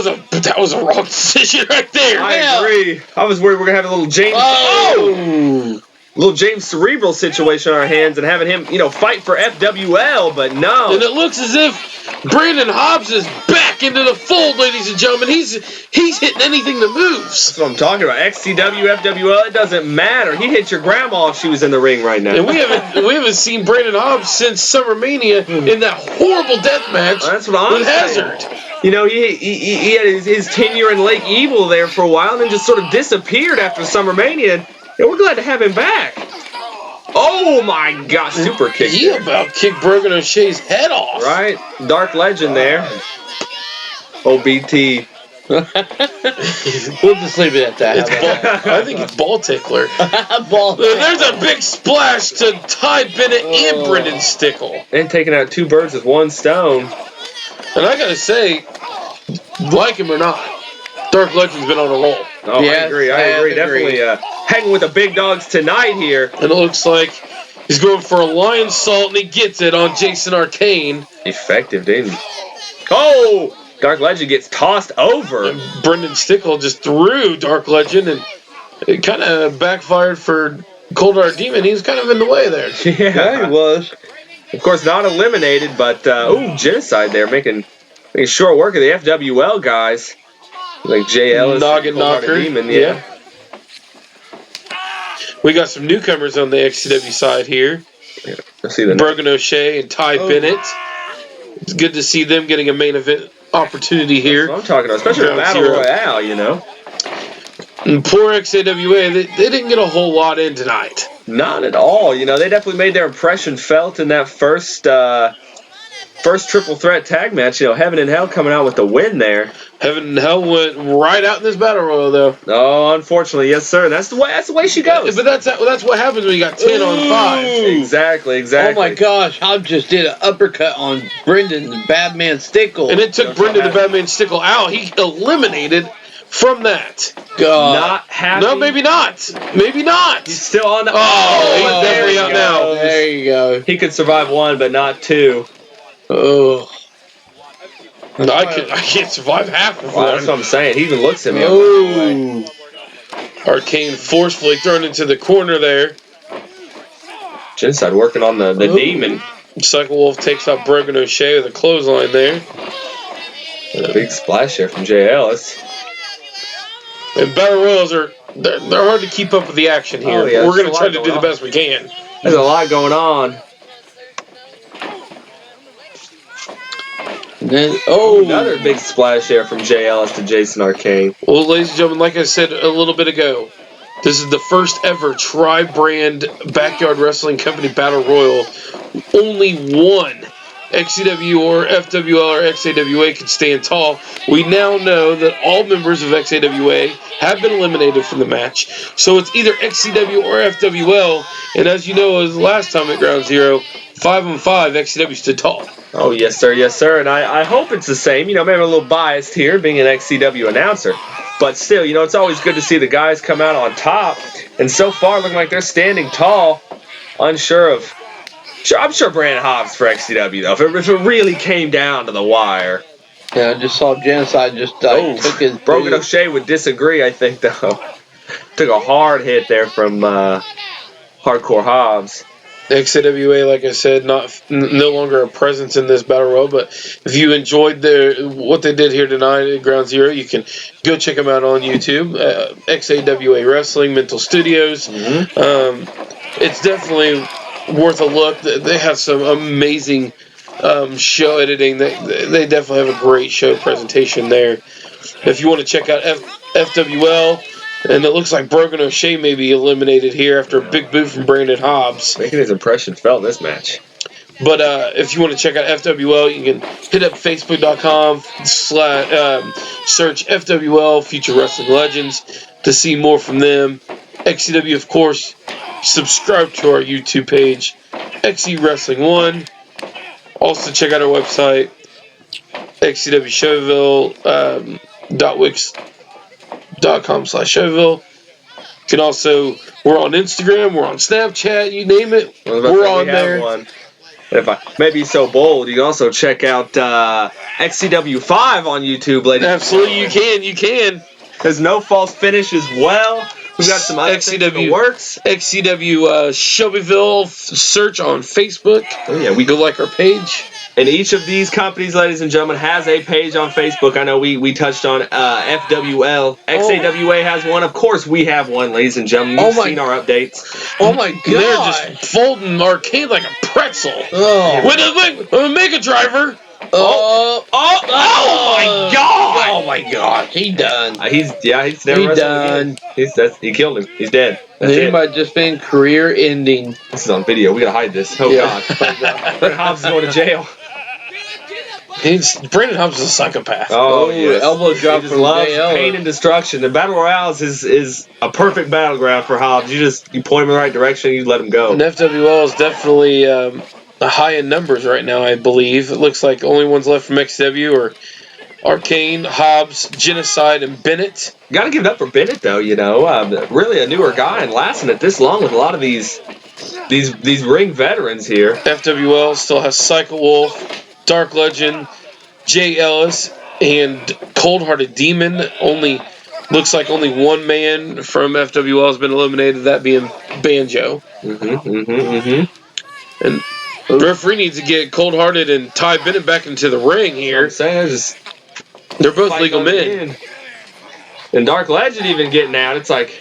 was a wrong decision right there. I agree. I was worried we were gonna have a little James. Oh! Little James Cerebral situation on our hands and having him, fight for FWL, but no. And it looks as if Brandon Hobbs is back into the fold, ladies and gentlemen. He's hitting anything that moves. That's what I'm talking about. XCW, FWL, it doesn't matter. He'd hit your grandma if she was in the ring right now. And we haven't seen Brandon Hobbs since SummerMania in that horrible death match with Hazard. He had his tenure in Lake Evil there for a while and then just sort of disappeared after SummerMania. And we're glad to have him back. Oh my gosh, super kick. He about kicked Brogan O'Shea's head off. Right? Dark Legend there. OBT. We'll just leave it at that. I think it's Ball Tickler. Ball Tickler. There's a big splash to Ty Bennett and Brendan Stickle. And taking out 2 birds with 1 stone. And I gotta say, like him or not, Dark Legend's been on a roll. Oh, yes, I agree. Definitely hanging with the big dogs tonight here. And it looks like he's going for a lion salt, and he gets it on Jayson Arcane. Effective, didn't he? Oh! Dark Legend gets tossed over. And Brendan Stickle just threw Dark Legend, and it kind of backfired for Cold Heart Demon. He was kind of in the way there. Yeah, he was. Of course, not eliminated, but Genocide there making short work of the FWL guys. Like Jay Ellis, Noggin Knocker. Demon, yeah. We got some newcomers on the XCW side here. Yeah, I see the Brogan O'Shea and Ty Bennett. It's good to see them getting a main event opportunity here. That's what I'm talking about, especially in Battle Royale, And poor XAWA, they didn't get a whole lot in tonight. Not at all. They definitely made their impression felt in that first triple threat tag match. Heaven and Hell coming out with the win there. Heaven and Hell went right out in this battle royal, though. Oh, unfortunately, yes, sir. That's the way she goes. But that's what happens when you got 10 on 5. Exactly. Oh my gosh, Hobbs just did an uppercut on Brendan the Badman Stickle. And it took Brendan the Badman Stickle out. He eliminated from that. God. Not happy. No, maybe not. Maybe not. He's still on the... he's definitely out now. There you go. He could survive 1, but not 2. Oh. No, I can't survive half of one. That's what I'm saying. He even looks at me. Oh. Arcane forcefully thrown into the corner there. Genocide working on the demon. Cycle Wolf takes out Brogan O'Shea with a clothesline there. And a big splash there from Jay Ellis. And Battle Royals they're hard to keep up with the action here. Yeah, we're going to try to do the best we can. There's a lot going on. And then, another big splash there from Jay Ellis to Jayson Arcane. Well, ladies and gentlemen, like I said a little bit ago, this is the first ever tri-brand Backyard Wrestling Company Battle Royal. Only one XCW or FWL or XAWA can stand tall. We now know that all members of XAWA have been eliminated from the match. So it's either XCW or FWL. And as you know, as last time at Ground Zero, 5-on-5, XCW stood tall. Oh, yes, sir, yes, sir. And I hope it's the same. You know, maybe I'm a little biased here, being an XCW announcer. But still, you know, it's always good to see the guys come out on top. And so far, looking like they're standing tall. Unsure of... I'm sure Brandon Hobbs for XCW, though, if it really came down to the wire. Yeah, I just saw Genocide just took his Brogan O'Shea would disagree, I think, though. Took a hard hit there from Hardcore Hobbs. XCWA, like I said, no longer a presence in this battle royal. But if you enjoyed what they did here tonight at Ground Zero, you can go check them out on YouTube. XAWA Wrestling, Mental Studios. It's definitely worth a look. They have some amazing show editing. They definitely have a great show presentation there. If you want to check out FWL. And it looks like Brogan O'Shea may be eliminated here after a big boot from Brandon Hobbs. Making his impression felt in this match. But if you want to check out FWL, you can hit up Facebook.com/ search FWL Future Wrestling Legends to see more from them. XCW, of course, subscribe to our YouTube page, XE Wrestling 1. Also check out our website, xcwshowville.wix.com/Showville. You can also, we're on Instagram, we're on Snapchat, you name it, we're on there. And if I may be so bold, you can also check out XCW5 on YouTube, ladies. Absolutely, you can. There's no false finish as well. We've got some XCW works. XCW Shelbyville search on Facebook. Oh yeah, we go like our page. And each of these companies, ladies and gentlemen, has a page on Facebook. I know we touched on FWL. XAWA has one. Of course, we have one, ladies and gentlemen. You've seen our updates. Oh my God! They're just folding Arcane like a pretzel. Oh. With a Mega Driver. Oh my God! Oh my God! He done. He's never done. He killed him. He's dead. That's He it. might just been career ending. This is on video. We gotta hide this. Oh God! Hobbs is going to jail. Brandon Hobbs is a psychopath. Oh yes. Elbow drop He from loves JL. pain and destruction. The Battle Royales is a perfect battleground for Hobbs. You point him in the right direction, you let him go. And FWL is definitely high in numbers right now, I believe. It looks like only ones left from XW are Arcane, Hobbs, Genocide, and Bennett. Gotta give it up for Bennett, though, you know. Really a newer guy and lasting it this long with a lot of these ring veterans here. FWL still has Cycle Wolf, Dark Legend, Jay Ellis, and Cold-Hearted Demon. Looks like only one man from FWL has been eliminated, that being Banjo. And the referee needs to get Cold-Hearted and Ty Bennett back into the ring here. I'm saying they're both legal men. And Dark Legend even getting out. It's like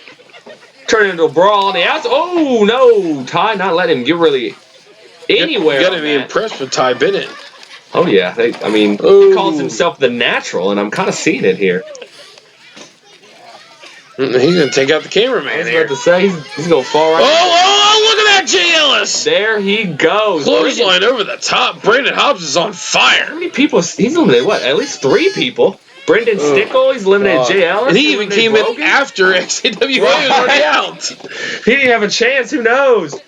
turning into a brawl on the outside. Oh no, Ty not letting him get really anywhere. You got to be impressed with Ty Bennett. Oh yeah, he calls himself the Natural, and I'm kind of seeing it here. He's gonna take out the cameraman. I was about to say he's gonna fall right. Oh, look at that, Jay Ellis! There he goes. Clothesline over the top. Brandon Hobbs is on fire. How many people? He's eliminated what? At least 3 people. Brendan Stickle, he's eliminated Jay Ellis. And he even came in after XCW was already out. He didn't have a chance. Who knows?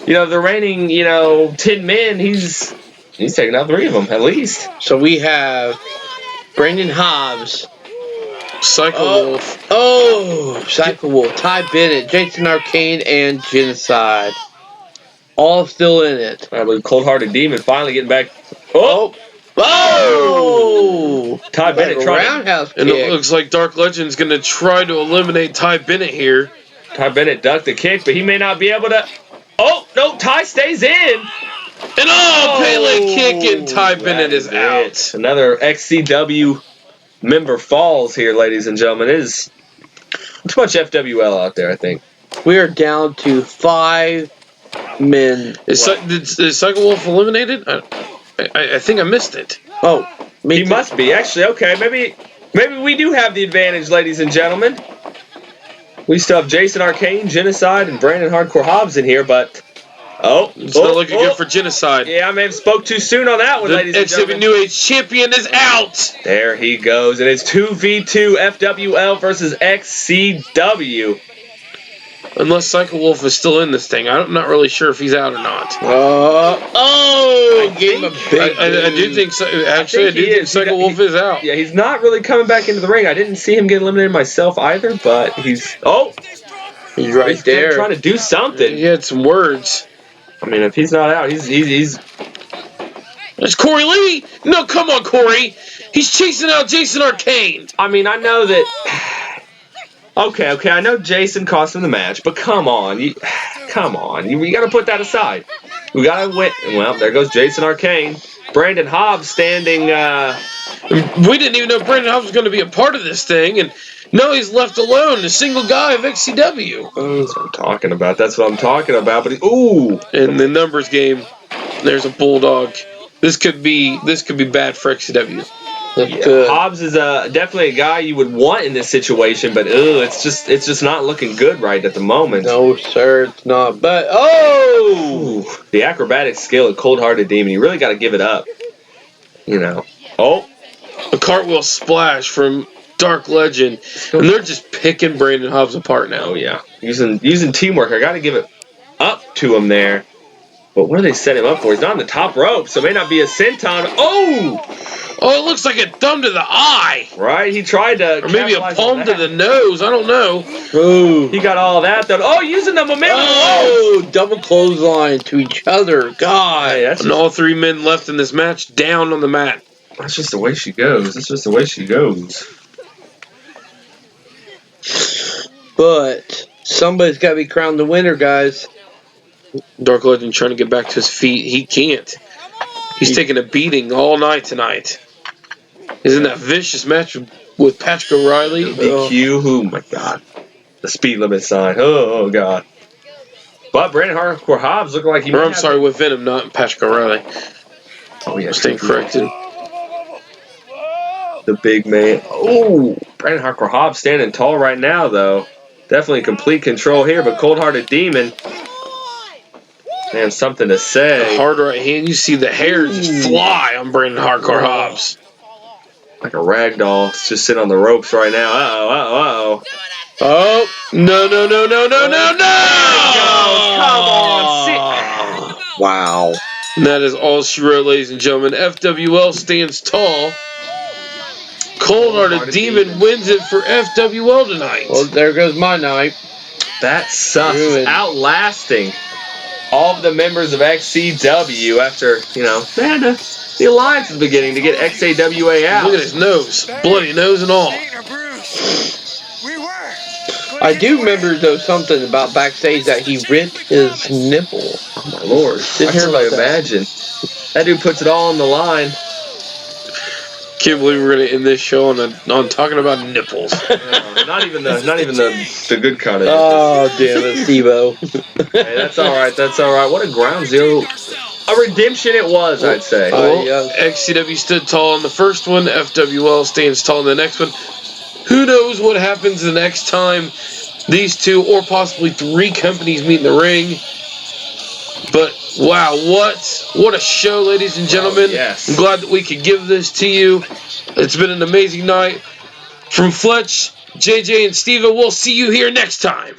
You know, the reigning 10 men. He's taking out 3 of them at least. So we have Brandon Hobbs, Cycle Wolf. Cycle Wolf, Ty Bennett, Jayson Arcane, and Genocide. All still in it. I believe Cold-Hearted Demon finally getting back. Oh! Ty Bennett like trying roundhouse and it looks like Dark Legend's going to try to eliminate Ty Bennett here. Ty Bennett ducked the kick, but he may not be able to. Oh, no, Ty stays in. And Pele kick, and Ty Bennett is out. Another XCW member falls here, ladies and gentlemen. It is too much FWL out there, I think. We are down to 5 men. Is Cycle Wolf eliminated? I think I missed it. Oh, He must be. Actually, okay, maybe we do have the advantage, ladies and gentlemen. We still have Jayson Arcane, Genocide, and Brandon Hardcore Hobbs in here, but it's not looking good for Genocide. Yeah, I may have spoke too soon on that one, ladies and gentlemen. The New Age champion is out. There he goes, and it's 2v2 FWL versus XCW. Unless Psycho Wolf is still in this thing. I'm not really sure if he's out or not. Gave him a big. I do think so. Actually, I do think Psycho Wolf is out. Yeah, he's not really coming back into the ring. I didn't see him get eliminated myself either, but he's he's right there trying to do something. He had some words. I mean, if he's not out, he's. It's Corey Lee. No, come on, Corey. He's chasing out Jayson Arcane. I mean, I know that. Okay, I know Jayson cost him the match, but come on, you got to put that aside. We got to win. Well, there goes Jayson Arcane. Brandon Hobbs standing. We didn't even know Brandon Hobbs was going to be a part of this thing, and now he's left alone, the single guy of XCW. That's what I'm talking about. That's what I'm talking about. But in the numbers game, there's a bulldog. This could be bad for XCW. Yeah, Hobbs is definitely a guy you would want in this situation, but it's just not looking good right at the moment. No, sir, it's not. But the acrobatic skill of Cold-Hearted Demon, you really got to give it up. You know. A cartwheel splash from Dark Legend, and they're just picking Brandon Hobbs apart now. Oh yeah, using teamwork. I got to give it up to him there. But what do they set him up for? He's not on the top rope, so it may not be a senton. Oh, it looks like a thumb to the eye. Right? He tried to. Or maybe a palm to the nose. I don't know. Ooh. He got all that, though. Oh, using the momentum. Oh, double clothesline to each other. God. Hey, and all three men left in this match down on the mat. That's just the way she goes. But somebody's got to be crowned the winner, guys. Dark Legend trying to get back to his feet. He can't. He's taking a beating all night tonight. He's in that vicious match with Patrick O'Reilly. DQ. Oh my God. The speed limit sign. Oh God. But Brandon Hardcore Hobbs looking like he. Or I'm sorry, with Venom, not Patrick O'Reilly. Oh yeah, staying corrected. The big man. Oh, Brandon Hardcore Hobbs standing tall right now, though. Definitely complete control here, but Cold-Hearted Demon. Man, something to say. The hard right hand, you see the hair just fly on Brandon Hardcore Hobbs. Like a rag doll. It's just sitting on the ropes right now. Uh-oh. Oh, no. Come on. Wow. And that is all she wrote, ladies and gentlemen. FWL stands tall. Cold-Hearted Demon wins it for FWL tonight. Well, there goes my night. That sucks. Outlasting all of the members of XCW after, they had the alliance was beginning to get XAWA out. Look at his nose. Bloody nose and all. I do remember, though, something about backstage that he ripped his nipple. Oh, my Lord. I can only imagine. That dude puts it all on the line. Can't believe we're gonna end this show on talking about nipples. Not even the good kind of. Oh damn it, Steve-O. Hey, that's all right. What a ground zero, a redemption it was, I'd say. XCW stood tall in the first one. FWL stands tall in the next one. Who knows what happens the next time these two or possibly three companies meet in the ring? But wow, what a show, ladies and gentlemen. Oh, yes. I'm glad that we could give this to you. It's been an amazing night. From Fletch, JJ, and Steve, we'll see you here next time.